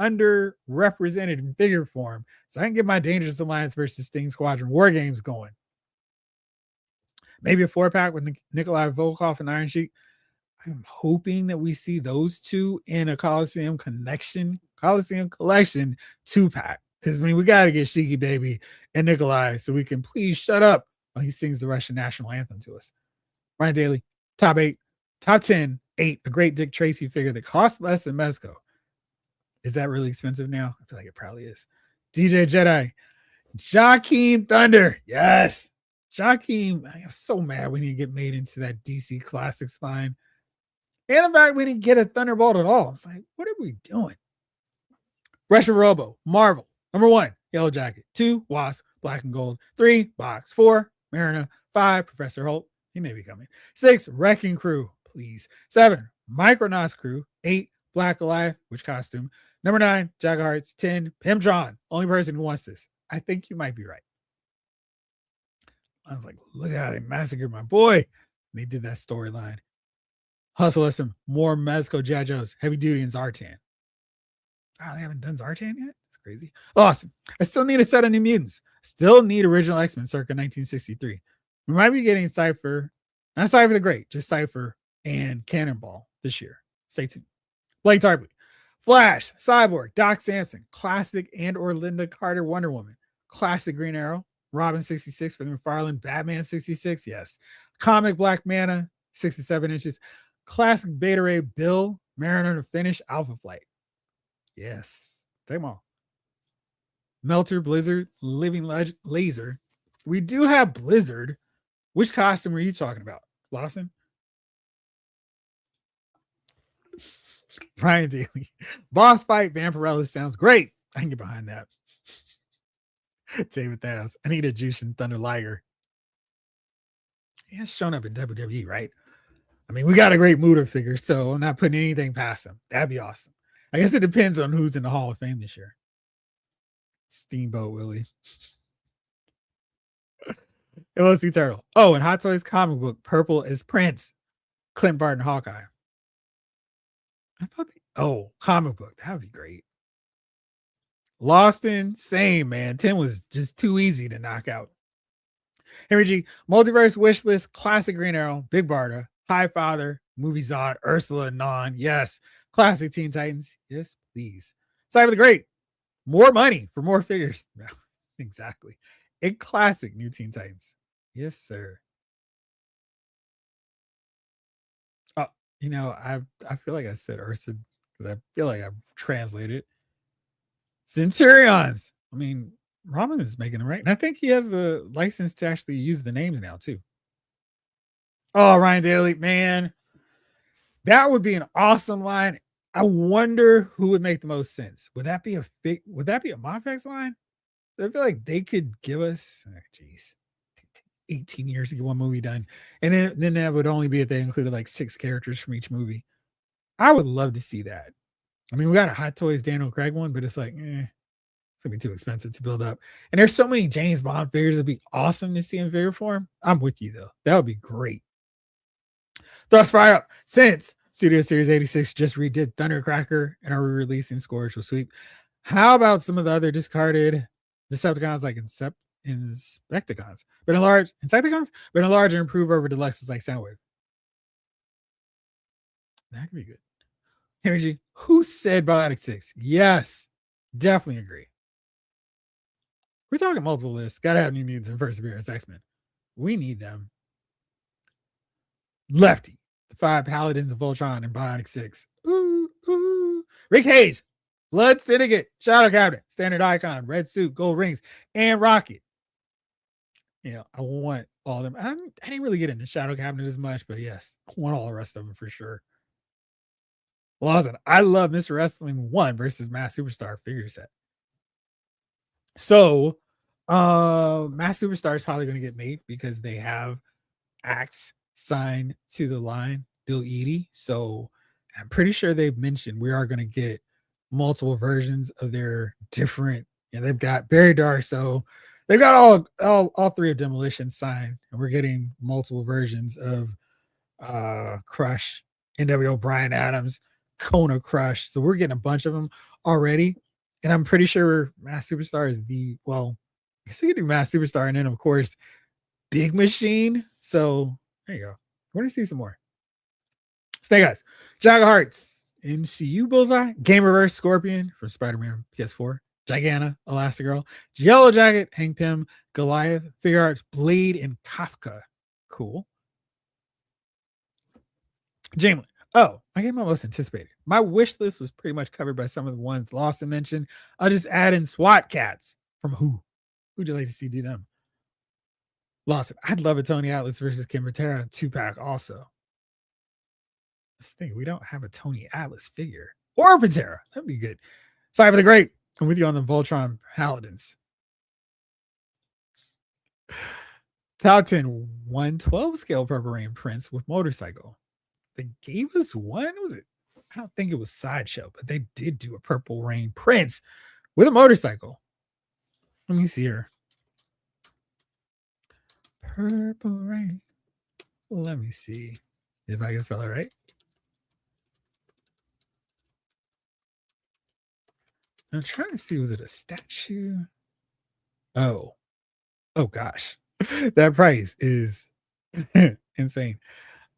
underrepresented in figure form. So I can get my Dangerous Alliance versus Sting Squadron War Games going. Maybe a 4-pack with Nikolai Volkov and Iron Sheik. I'm hoping that we see those two in a Coliseum Collection 2-pack. Because, I mean, we got to get Shiki Baby and Nikolai so we can please shut up while he sings the Russian national anthem to us. Ryan Daly, top 8, top 10, 8, a great Dick Tracy figure that costs less than Mezco. Is that really expensive now? I feel like it probably is. DJ Jedi, Jakeem Thunder. Yes. Jakeem, I am so mad we didn't get made into that DC Classics line. And in fact, we didn't get a Thunderbolt at all. I was like, what are we doing? Retro Robo, Marvel. Number 1, Yellow Jacket. 2, Wasp, Black and Gold. 3, Box. 4, Mariner. 5, Professor Holt. He may be coming. 6, Wrecking Crew, please. 7, Micronauts Crew. 8, Black Alive, which costume. Number 9, Jack of Hearts. 10, Pimtron. Only person who wants this. I think you might be right. I was like, look at how they massacred my boy. They did that storyline. Hustle SM, more Mezco Jajos, Heavy Duty, and Zartan. Oh, they haven't done Zartan yet? That's crazy. Awesome. I still need a set of New Mutants. Still need original X-Men circa 1963. We might be getting Cypher, not Cypher the Great, just Cypher and Cannonball this year. Stay tuned. Blake Tarpley, Flash, Cyborg, Doc Samson, classic and or Linda Carter Wonder Woman, classic Green Arrow, Robin 66 for the McFarlane, Batman 66, yes. Comic Black Manta, 67 inches. Classic Beta Ray Bill, Mariner to finish, Alpha Flight. Yes. Take them all. Melter, Blizzard, Living Laser. We do have Blizzard. Which costume are you talking about? Lawson? Brian Daly. Boss fight, Vampirella sounds great. I can get behind that. David Thanos. I need a Jushin Thunder Liger. He has shown up in WWE, right? I mean, we got a great Muta figure, so I'm not putting anything past him. That'd be awesome. I guess it depends on who's in the Hall of Fame this year. Steamboat Willie. LOC Turtle. Oh, and Hot Toys comic book, Purple is Prince. Clint Barton Hawkeye. I thought comic book. That would be great. Lost in, same, man. 10 was just too easy to knock out. Henry G. Multiverse Wishlist, Classic Green Arrow, Big Barda, High Father, Movie Zod, Ursula Non. Yes. Classic Teen Titans. Yes, please. Cyber the Great. More money for more figures. Exactly. A classic new Teen Titans. Yes, sir. Oh, I feel like I said Ursula because I feel like I've translated it. Centurions. I mean, Robin is making it right. And I think he has the license to actually use the names now, too. Oh, Ryan Daly, man. That would be an awesome line. I wonder who would make the most sense. Would that be a Monfax line? I feel like they could give us 18 years to get one movie done. And then that would only be if they included like 6 characters from each movie. I would love to see that. I mean, we got a Hot Toys Daniel Craig one, but it's like, it's gonna be too expensive to build up. And there's so many James Bond figures that'd be awesome to see in figure form. I'm with you though. That would be great. Thrust Fire Up. Since Studio Series 86 just redid Thundercracker and are releasing Scourge with Sweep, how about some of the other discarded Decepticons like Insecticons, but enlarge and improve over deluxes like Soundwave? That could be good. Henry G, who said Bionic 6? Yes, definitely agree. We're talking multiple lists. Gotta have New Mutants and First Appearance X-Men. We need them. Lefty, the 5 Paladins of Voltron and Bionic 6. Ooh, ooh. Rick Hayes, Blood Syndicate, Shadow Cabinet, Standard Icon, Red Suit, Gold Rings, and Rocket. I want all of them. I didn't really get into Shadow Cabinet as much, but yes, I want all the rest of them for sure. Lawson, I love Mr. Wrestling 1 versus Mass Superstar figure set. So, Mass Superstar is probably going to get made because they have Axe signed to the line, Bill Eadie. So, I'm pretty sure they've mentioned we are going to get multiple versions of their different. They've got Barry Darso. They've got all 3 of Demolition signed, and we're getting multiple versions of Crush, NWO Brian Adams, Kona Crush. So we're getting a bunch of them already. And I'm pretty sure Mass Superstar is I guess they could do Mass Superstar and then, of course, Big Machine. So there you go. We're going to see some more. Snake Eyes, Jack of Hearts, MCU Bullseye, Game Reverse Scorpion from Spider-Man PS4, Giganta, Elastigirl, Yellow Jacket, Hank Pym, Goliath, Figure Arts, Blade, and Kafka. Cool. Jamelin. Oh, I gave my most anticipated. My wish list was pretty much covered by some of the ones Lawson mentioned. I'll just add in SWAT Cats from who? Who'd you like to see do them? Lawson. I'd love a Tony Atlas versus Kim Patera 2-pack also. Let's think. We don't have a Tony Atlas figure. Or Patera. That'd be good. Sorry for the Great. I'm with you on the Voltron Paladins. Top 10 112 scale Purple Rain Prince with motorcycle. They gave us one. Was it? I don't think it was Sideshow, but they did do a Purple Rain Prince with a motorcycle. Let me see here. Purple Rain. Let me see if I can spell it right. I'm trying to see, was it a statue? Oh gosh. That price is insane.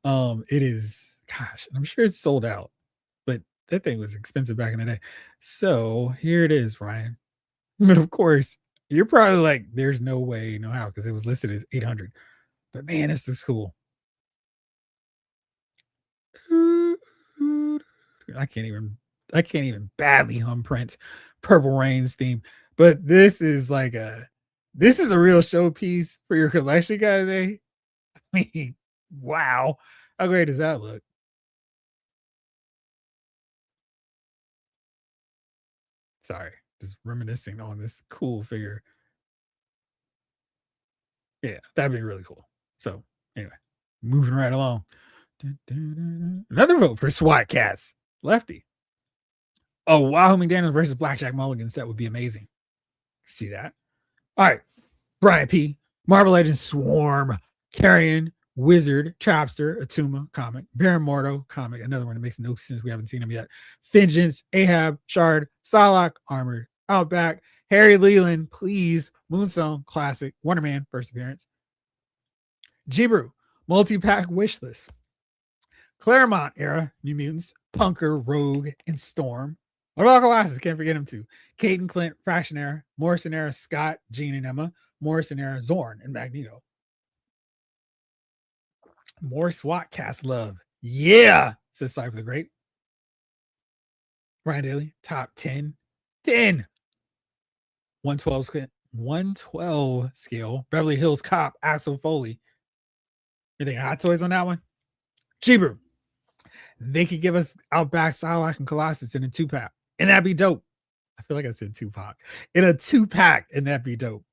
It is, gosh, I'm sure it's sold out, but that thing was expensive back in the day. So here it is, Ryan. But of course, you're probably like, there's no way, no how, because it was listed as 800. But man, this is cool. I can't even badly hum Prince Purple Rain's theme. But this is a real showpiece for your collection, guys. I mean, wow. How great does that look? Sorry, just reminiscing on this cool figure. Yeah, that'd be really cool. So anyway, moving right along. Another vote for SWAT Cats. Lefty. Oh, Wahoo McDaniel versus Blackjack Mulligan set would be amazing. See that? All right. Brian P. Marvel Legends Swarm. Carrion. Wizard. Trapster. Atuma. Comic. Baron Mordo. Comic. Another one that makes no sense. We haven't seen him yet. Vengeance. Ahab. Shard. Psylocke. Armored. Outback. Harry Leland. Please. Moonstone. Classic. Wonder Man. First appearance. Jibru. Multi-pack wish list. Claremont era New Mutants, Punker, Rogue, and Storm. What about Colossus? Can't forget him too. Caden, Clint, Fraction era, Morrison era, Scott, Jean, and Emma. Morrison era, Zorn, and Magneto. More SWAT cast love. Yeah, says Cypher the Great. Ryan Daly, top 10. 10. 112 scale. Beverly Hills Cop, Axel Foley. You think Hot Toys on that one? Cheaper. They could give us Outback, Psylocke, and Colossus in a 2-pack. And that'd be dope. I feel like I said Tupac. In a 2-pack, and that'd be dope.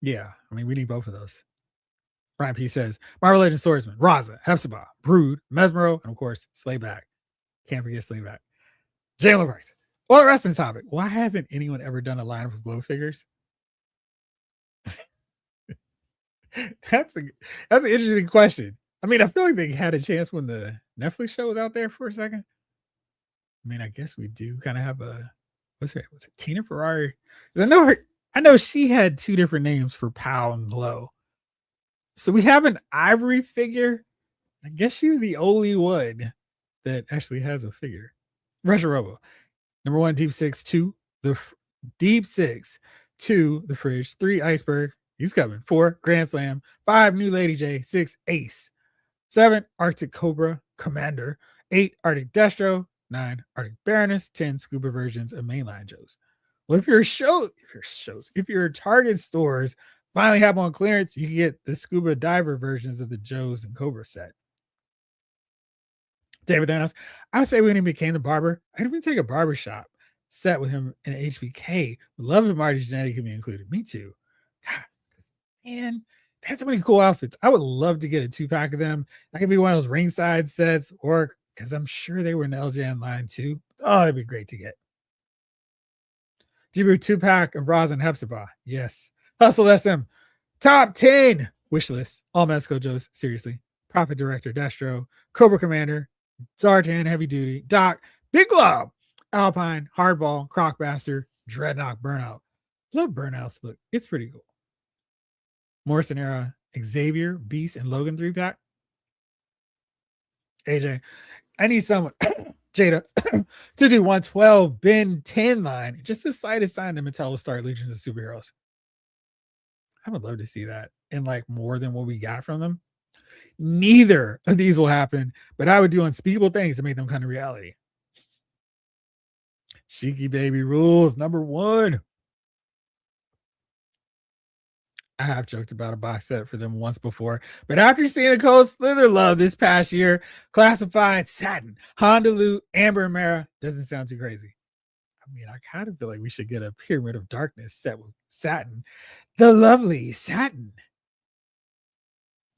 Yeah, I mean, we need both of those. Ryan P says, Marvel Legend Swordsman, Raza, Hepzibah, Brood, Mesmero, and of course, Slayback. Can't forget Slayback. Jalen Price. Well, wrestling topic. Why hasn't anyone ever done a lineup of glow figures? That's an interesting question. I mean, I feel like they had a chance when the Netflix show was out there for a second. I mean, I guess we do kind of have a, was it Tina Ferrari? I know she had 2 different names for Pow and Glow. So we have an Ivory figure. I guess she's the only one that actually has a figure. Retro Robo. Number 1, Deep 6, 2, the Deep 6, 2, the Fridge, 3, Iceberg. He's coming. 4, Grand Slam. 5, New Lady J. 6, Ace. 7, Arctic Cobra, Commander. 8, Arctic Destro. 9, Arctic Baroness. 10, Scuba versions of mainline Joes. Well, if your Target stores finally have on clearance, you can get the Scuba Diver versions of the Joes and Cobra set. David Thanos, I would say when he became the barber, I'd even take a barbershop set with him in HBK. Would love if Marty Jannetty could be included. Me too. God, man, that's so many cool outfits. I would love to get a 2-pack of them. That could be one of those ringside sets, or because I'm sure they were in the LJN line too. Oh, it'd be great to get. Jibu 2-pack of Roz and Hepzibah. Yes. Hustle SM. Top 10 wish list. All Mexico Joes. Seriously. Profit Director Destro. Cobra Commander. Zartan Heavy Duty. Doc. Big Glob. Alpine. Hardball. Crocbuster. Dreadnought Burnout. Love Burnout's look. It's pretty cool. Morrison era. Xavier, Beast, and Logan 3-pack. AJ. I need someone. Jada to do 112 Ben 10 line. Just the slightest sign that Mattel will start Legions of Superheroes. I would love to see that in like more than what we got from them. Neither of these will happen, but I would do unspeakable things to make them come to reality. Shiki Baby rules number 1. I have joked about a box set for them once before, but after seeing a Cold Slither love this past year, Classified, Satin, Hondalu, Amber, and Mara doesn't sound too crazy. I mean, I kind of feel like we should get a Pyramid of Darkness set with Satin, the lovely Satin.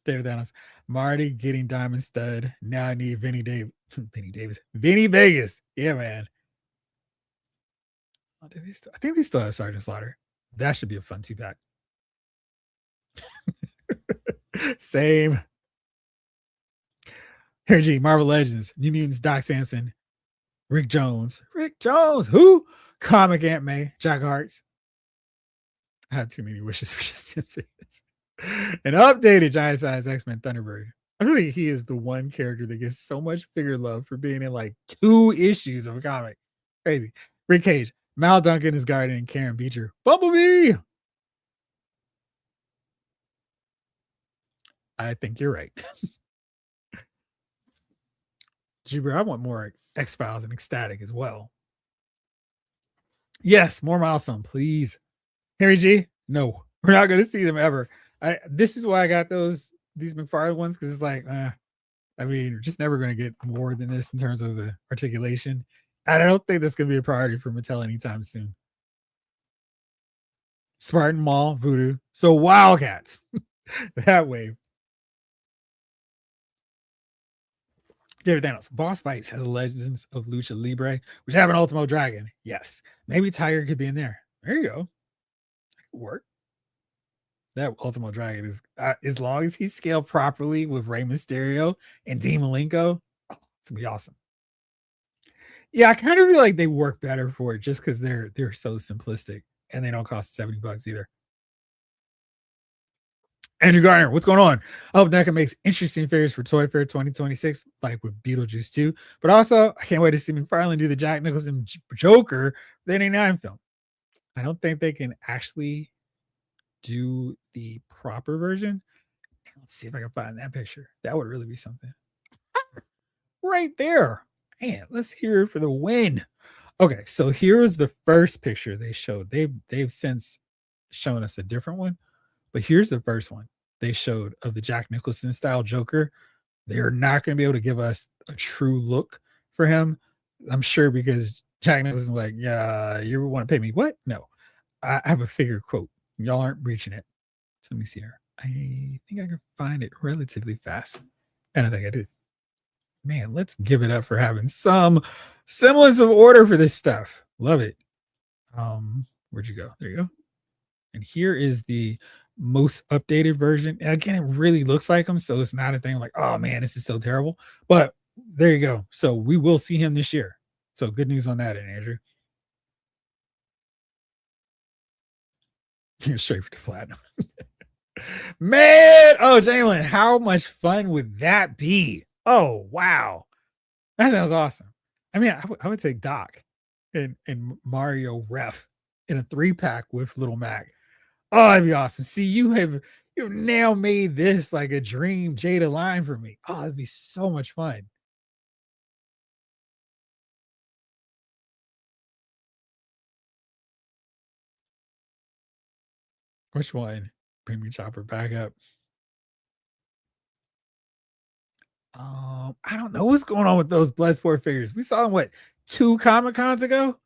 David Thanos, Marty getting Diamond Stud. Now I need Vinny Dave. Vinny Davis. Vinny Vegas. Yeah, man. Oh, I think they still have Sergeant Slaughter. That should be a fun 2-pack. Same. Harry G, Marvel Legends, New Mutants, Doc Samson, Rick Jones. Rick Jones. Who? Comic Aunt May, Jack Hart's. I had too many wishes for just 10 minutes. An updated giant size X-Men Thunderbird. I feel like he is the one character that gets so much figure love for being in like 2 issues of a comic. Crazy. Rick Cage, Mal Duncan is guarding and Karen Beecher. Bumblebee. I think you're right. Jibber, I want more X-Files and Ecstatic as well. Yes, more Milestone, please. Harry G, no, we're not going to see them ever. This is why I got these McFarlane ones, because it's like, I mean, we're just never going to get more than this in terms of the articulation. And I don't think that's going to be a priority for Mattel anytime soon. Spartan Mall, Voodoo. So Wildcats. That wave. David Thanos. Boss Fights has Legends of Lucha Libre, which have an Ultimo Dragon. Yes. Maybe Tiger could be in there. There you go. That could work. That Ultimo Dragon is, as long as he's scaled properly with Rey Mysterio and Dean Malenko, it's gonna be awesome. Yeah, I kind of feel like they work better for it just because they're so simplistic and they don't cost $70 either. Andrew Garner, what's going on? I hope NECA makes interesting figures for Toy Fair 2026, like with Beetlejuice 2. But also, I can't wait to see McFarlane do the Jack Nicholson Joker, the 89 film. I don't think they can actually do the proper version. Let's see if I can find that picture. That would really be something. Right there. Man, let's hear it for the win. Okay, so here's the first picture they showed. They've since shown us a different one, but here's the first one they showed of the Jack Nicholson style Joker. They're not going to be able to give us a true look for him. I'm sure because Jack Nicholson's like, yeah, you want to pay me what? No, I have a figure quote. Y'all aren't reaching it. So let me see here. I think I can find it relatively fast. And I think I did. Man, let's give it up for having some semblance of order for this stuff. Love it. Where'd you go? There you go. And here is the most updated version. And again, it really looks like him, so it's not a thing like, oh man, this is so terrible. But there you go. So we will see him this year. So good news on that, Andrew. You're straight for the platinum. Man, oh Jalen, how much fun would that be? Oh wow, that sounds awesome. I mean, I would take Doc and Mario Ref in a 3-pack with Little Mac. Oh, that'd be awesome. See, you've now made this like a dream Jada line for me. Oh, it'd be so much fun. Which one? Bring me Chopper back up. I don't know what's going on with those Bloodsport figures. We saw them what 2 Comic Cons ago.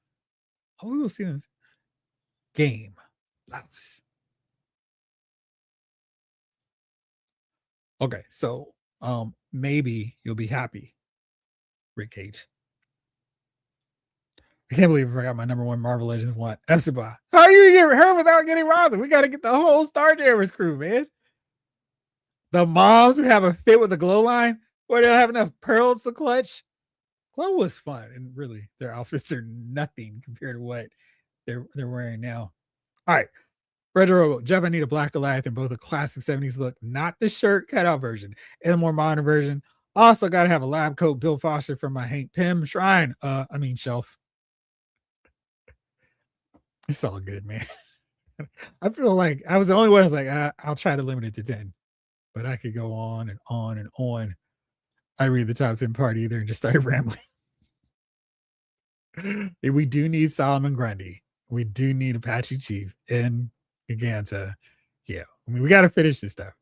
Oh, we will see them. Game. Let's. Okay, so maybe you'll be happy, Rick Cage. I can't believe I forgot my number 1 Marvel Legends one. Epsiba. How are you get her without getting Rosin? We got to get the whole Starjammers crew, man. The moms would have a fit with the glow line. Where they don't have enough pearls to clutch. Glow was fun, and really, their outfits are nothing compared to what they're wearing now. All right, Retro Robo. Jeff, I need a black Goliath in both a classic 70s look, not the shirt cutout version, and a more modern version. Also, got to have a lab coat Bill Foster from my Hank Pym shrine. Shelf. It's all good, man. I feel like I was the only one who's like, I'll try to limit it to 10, but I could go on and on and on. I read the top 10 part either and just started rambling. We do need Solomon Grundy. We do need Apache Chief and Giganta. Yeah, I mean, we got to finish this stuff.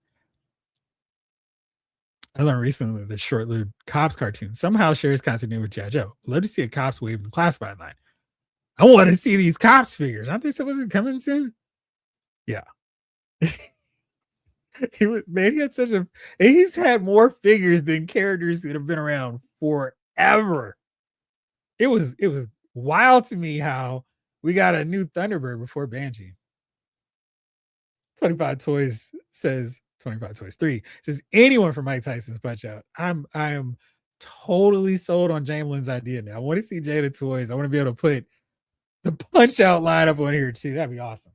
I learned recently that short-lived Cops cartoon somehow shares continuity with G.I. Joe. Love to see a Cops wave in the classified line. I want to see these Cops figures. Aren't they supposed to be coming soon? Yeah. He had such a. He's had more figures than characters that have been around forever. ever. It was wild to me how we got a new Thunderbird before Banshee. 25 Toys says 25 Toys 3 says anyone from Mike Tyson's Punch Out. I am totally sold on Jamelin's idea now. I want to see Jada Toys. I want to be able to put the Punch Out lineup on here too. That'd be awesome.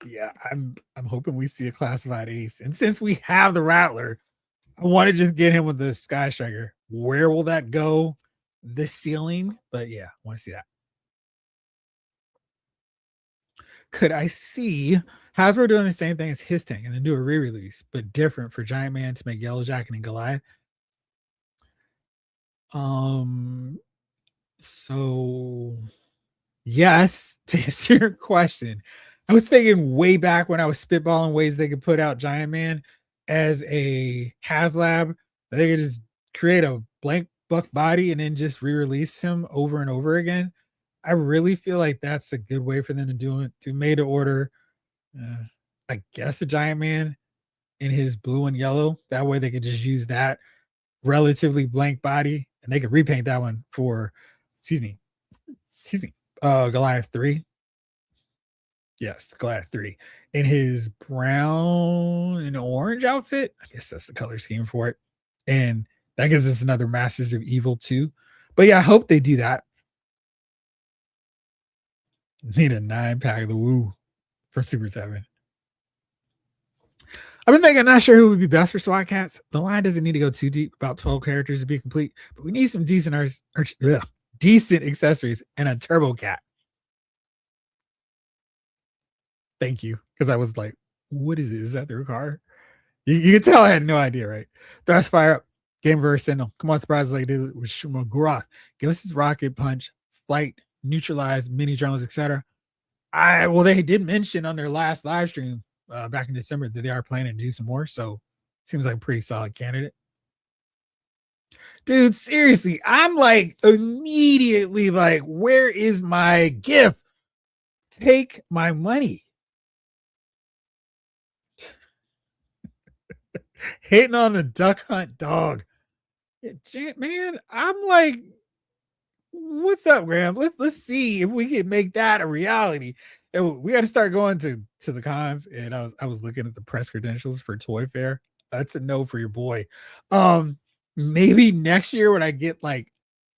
Yeah, I'm hoping we see a classified ace. And since we have the Rattler, I want to just get him with the Sky Striker. Where will that go? The ceiling, but yeah, I want to see that. Could I see Hasbro doing the same thing as his tank and then do a re-release, but different for Giant Man to make Yellow Jacket and Goliath? So yes, to answer your question, I was thinking way back when I was spitballing ways they could put out Giant Man as a HasLab. They could just create a blank buck body and then just re-release him over and over again. I really feel like that's a good way for them to do it. To made to order, I guess a Giant Man in his blue and yellow. That way they could just use that relatively blank body and they could repaint that one for, excuse me, Goliath 3. Yes, Goliath 3 in his brown and orange outfit. I guess that's the color scheme for it. And that gives us another Masters of Evil 2. But yeah, I hope they do that. Need a 9-pack of the Woo for Super 7. I've been thinking, not sure who would be best for SWAT Cats. The line doesn't need to go too deep, about 12 characters to be complete, but we need some decent decent accessories and a Turbo Cat. Thank you. Because I was like, what is it? Is that their car? You can tell I had no idea, right? Thrust fire up. Game Verse Sentinel. Come on, surprise like they did with McGrath. Give us his rocket punch, flight, neutralize, mini drones, etc. Well, they did mention on their last live stream back in December that they are planning to do some more. So seems like a pretty solid candidate. Dude, seriously, I'm like immediately like, where is my gift? Take my money. Hitting on the duck hunt dog. Man, I'm like, what's up, Graham? Let's see if we can make that a reality. We got to start going to the cons. And I was looking at the press credentials for Toy Fair. That's a no for your boy. Maybe next year when I get like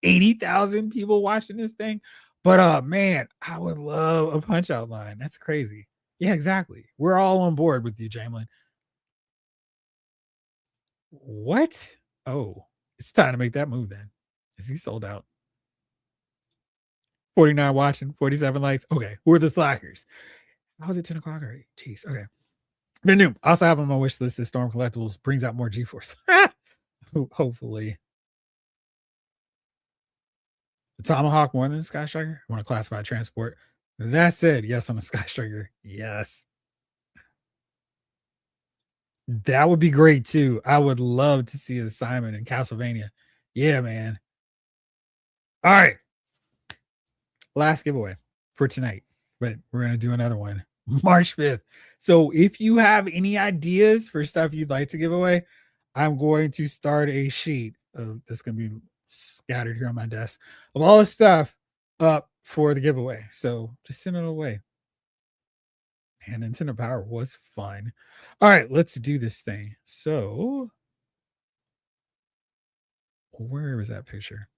80,000 people watching this thing. But man, I would love a punch out line. That's crazy. Yeah, exactly. We're all on board with you, Jamlin. What? Oh, it's time to make that move then. Is he sold out? 49 watching, 47 likes. Okay, who are the slackers? How is it 10 o'clock already? Jeez, okay. Then new. Also have on my wish list is Storm Collectibles brings out more G-Force. Hopefully. The Tomahawk more than the Sky Striker? I want to classify transport. That said, yes, on the Sky Striker. Yes. That would be great too. I would love to see a Simon in Castlevania. Yeah, man. All right. Last giveaway for tonight, but we're going to do another one March 5th. So if you have any ideas for stuff you'd like to give away, I'm going to start a sheet of that's going to be scattered here on my desk of all the stuff up for the giveaway. So just send it away. And Nintendo Power was fun. All right, let's do this thing. So where was that picture?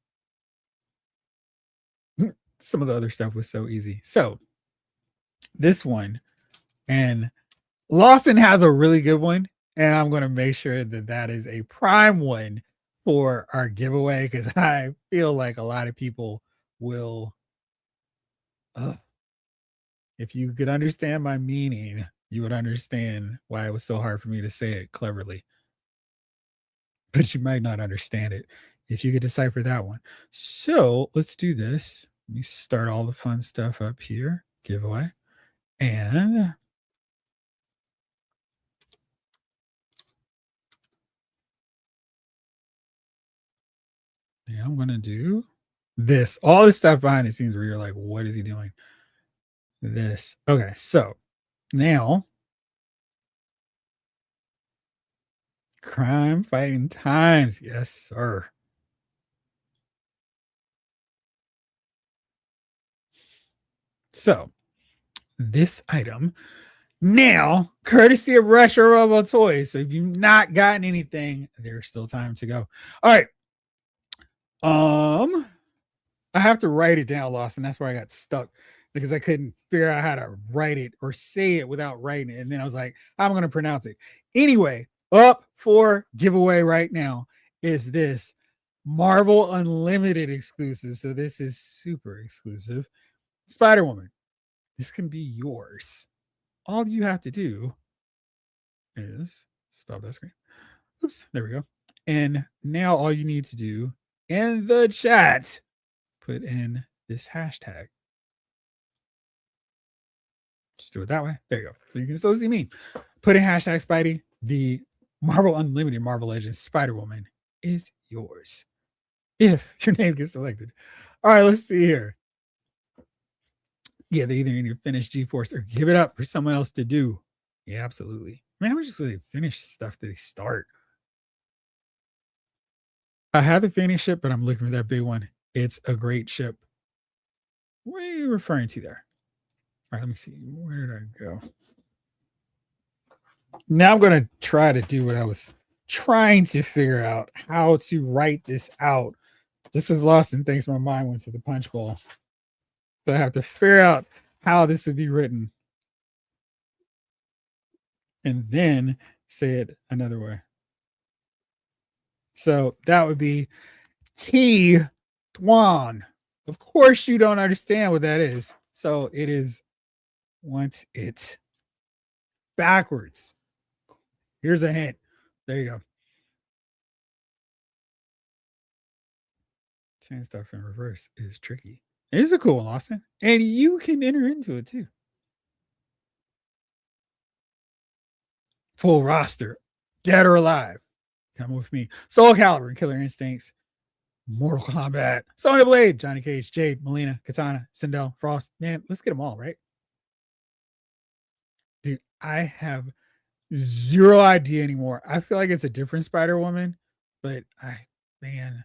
Some of the other stuff was so easy. So this one, and Lawson has a really good one, and I'm going to make sure that that is a prime one for our giveaway because I feel like a lot of people will. If you could understand my meaning, you would understand why it was so hard for me to say it cleverly. But you might not understand it if you could decipher that one. So let's do this. Let me start all the fun stuff up here. Giveaway. And yeah, I'm going to do this. All this stuff behind the scenes where you're like, what is he doing? This. Okay, so now Crime fighting times. Yes, sir. So, this item now, courtesy of Retro Robo Toys. So, if you've not gotten anything, there's still time to go. All right. I have to write it down, Lawson. That's where I got stuck because I couldn't figure out how to write it or say it without writing it. And then I was like, I'm going to pronounce it. Anyway, up for giveaway right now is this Marvel Unlimited exclusive. So this is super exclusive. Spider Woman. This can be yours. All you have to do is stop that screen. Oops, there we go. And now all you need to do in the chat, put in this hashtag. Just do it that way. There you go. So you can still see me. Put in hashtag Spidey. The Marvel Unlimited Marvel Legends Spider Woman is yours if your name gets selected. All right, let's see here. Yeah, they either need to finish G-Force or give it up for someone else to do. Yeah, absolutely. Man, we just really finish stuff that they start. I have the Phoenix ship, but I'm looking for that big one. It's a great ship. What are you referring to there? All right, let me see. Where did I go? Now I'm going to try to do what I was trying to figure out, how to write this out. This is lost in things. My mind went to the punch bowl. So I have to figure out how this would be written and then say it another way. So that would be T Dwan. Of course, you don't understand what that is. So it is once it's backwards. Here's a hint. There you go. Saying stuff in reverse is tricky. It is a cool one, Austin. And you can enter into it too. Full roster. Dead or alive. Come with me. Soul Calibur and Killer Instincts. Mortal Kombat. Sonya Blade. Johnny Cage. Jade. Melina. Katana. Sindel. Frost. Man, let's get them all, right? Dude, I have zero idea anymore. I feel like it's a different Spider-Woman, but man,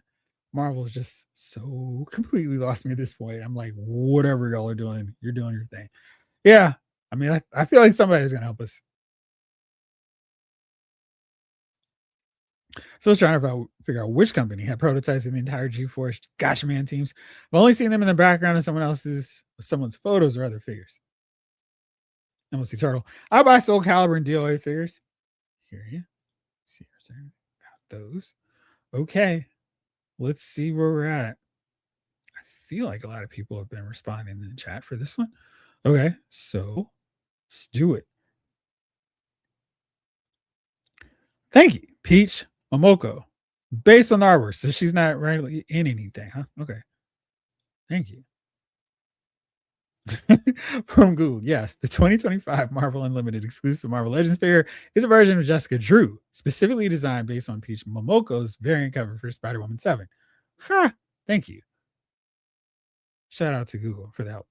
Marvel's just so completely lost me at this point. I'm like, whatever y'all are doing, you're doing your thing. Yeah. I mean, I feel like somebody's gonna help us. So I was trying to figure out which company had prototypes in the entire G-Force Gotcha Man teams. I've only seen them in the background of someone's photos or other figures. MLC Turtle. I buy Soul Calibur and DOA figures. Here you see, got those. Okay, let's see where we're at. I feel like a lot of people have been responding in the chat for this one. Okay, so let's do it. Thank you, Peach Momoko. Based on artwork, so she's not really in anything, huh? Okay. Thank you. From Google, yes, the 2025 Marvel Unlimited exclusive Marvel Legends figure is a version of Jessica Drew, specifically designed based on Peach Momoko's variant cover for Spider-Woman 7. Huh. Thank you. Shout out to Google for the help.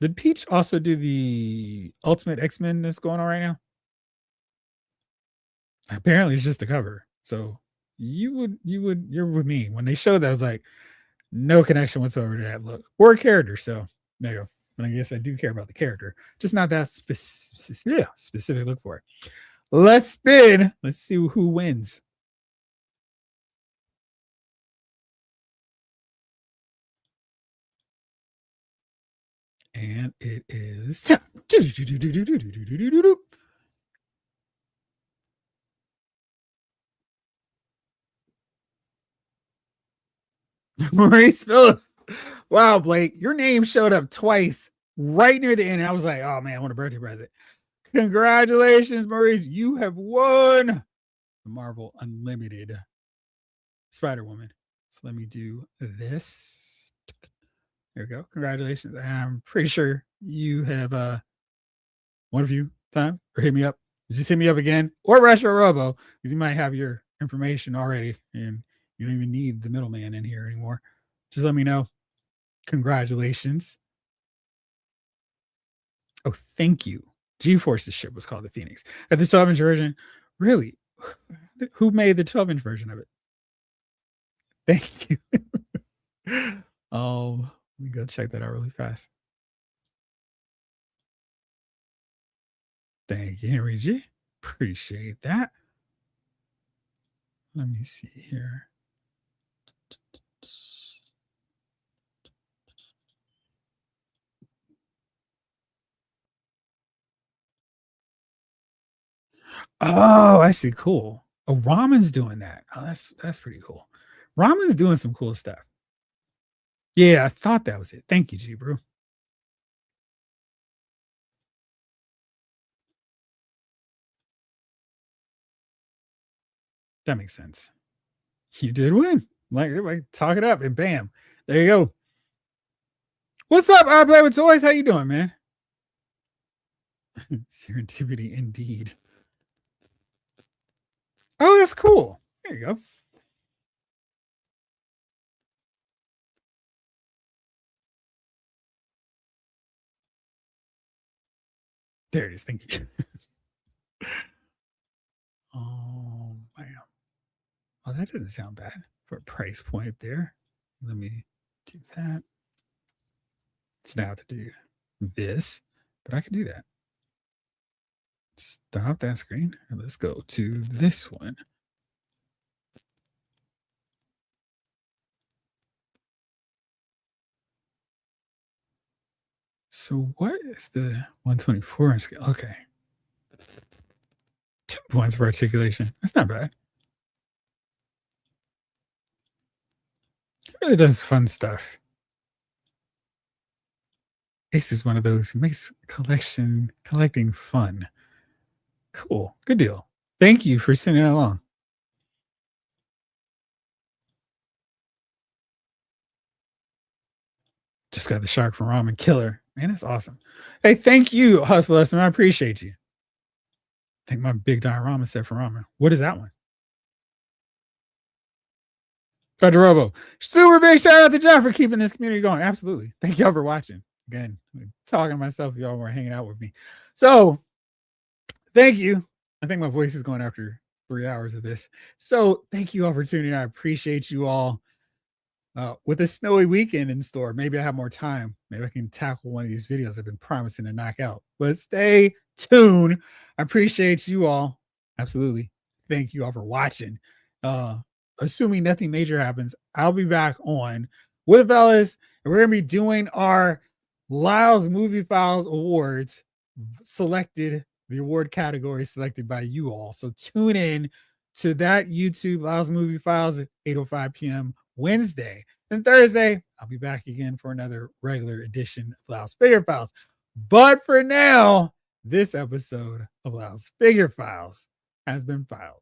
Did Peach also do the Ultimate X-Men that's going on right now? Apparently it's just a cover. So you're with me. When they showed that, I was like, no connection whatsoever to that look or character. So there you go. But I guess I do care about the character, just not that specific look for it. Let's spin. Let's see who wins. And it is Maurice Phillips. Wow, Blake, your name showed up twice right near the end. And I was like, oh man, I want a birthday present. Congratulations, Maurice. You have won the Marvel Unlimited Spider-Woman. So let me do this. There we go. Congratulations. I'm pretty sure you have one of you time or hit me up. Just hit me up again or Retro Robo because you might have your information already and you don't even need the middleman in here anymore. Just let me know. Congratulations. Oh, thank you. G-Force's ship was called the Phoenix. At the 12-inch version, Really? Who made the 12-inch version of it? Thank you. Oh, let me go check that out really fast. Thank you, Henry G. Appreciate that. Let me see here. Oh, I see. Cool. Oh, Ramen's doing that. Oh, that's pretty cool. Ramen's doing some cool stuff. Yeah, I thought that was it. Thank you, G, bro. That makes sense. You did win. Like talk it up and bam. There you go. What's up? I play with toys. How you doing, man? Serendipity indeed. Oh, that's cool. There you go. There it is. Thank you. Oh, man. Oh, that doesn't sound bad for a price point there. Let me do that. It's now to do this, but I can do that. Stop that screen and let's go to this one. So what is the 124 in scale? Okay. 2 points for articulation. That's not bad. It really does fun stuff. Ace is one of those who makes collecting fun. Cool. Good deal. Thank you for sending it along. Just got the shark from Ramen Killer. Man, that's awesome. Hey, thank you, Hustle Lesson. I appreciate you. I think my big diorama set for ramen. What is that one? Retro Robo. Super big shout out to Jeff for keeping this community going. Absolutely. Thank y'all for watching. Again, I'm talking to myself. Y'all were hanging out with me. So thank you. I think my voice is going after 3 hours of this. So thank you all for tuning in. I appreciate you all. With a snowy weekend in store, maybe I have more time. Maybe I can tackle one of these videos I've been promising to knock out. But stay tuned. I appreciate you all. Absolutely. Thank you all for watching. Assuming nothing major happens, I'll be back on with fellas, and we're gonna be doing our Lyle's Movie Files Awards selected, the award category selected by you all. So tune in to that YouTube Lyle's Movie Files at 8:05 p.m. Wednesday. And Thursday, I'll be back again for another regular edition of Lyle's Figure Files. But for now, this episode of Lyle's Figure Files has been filed.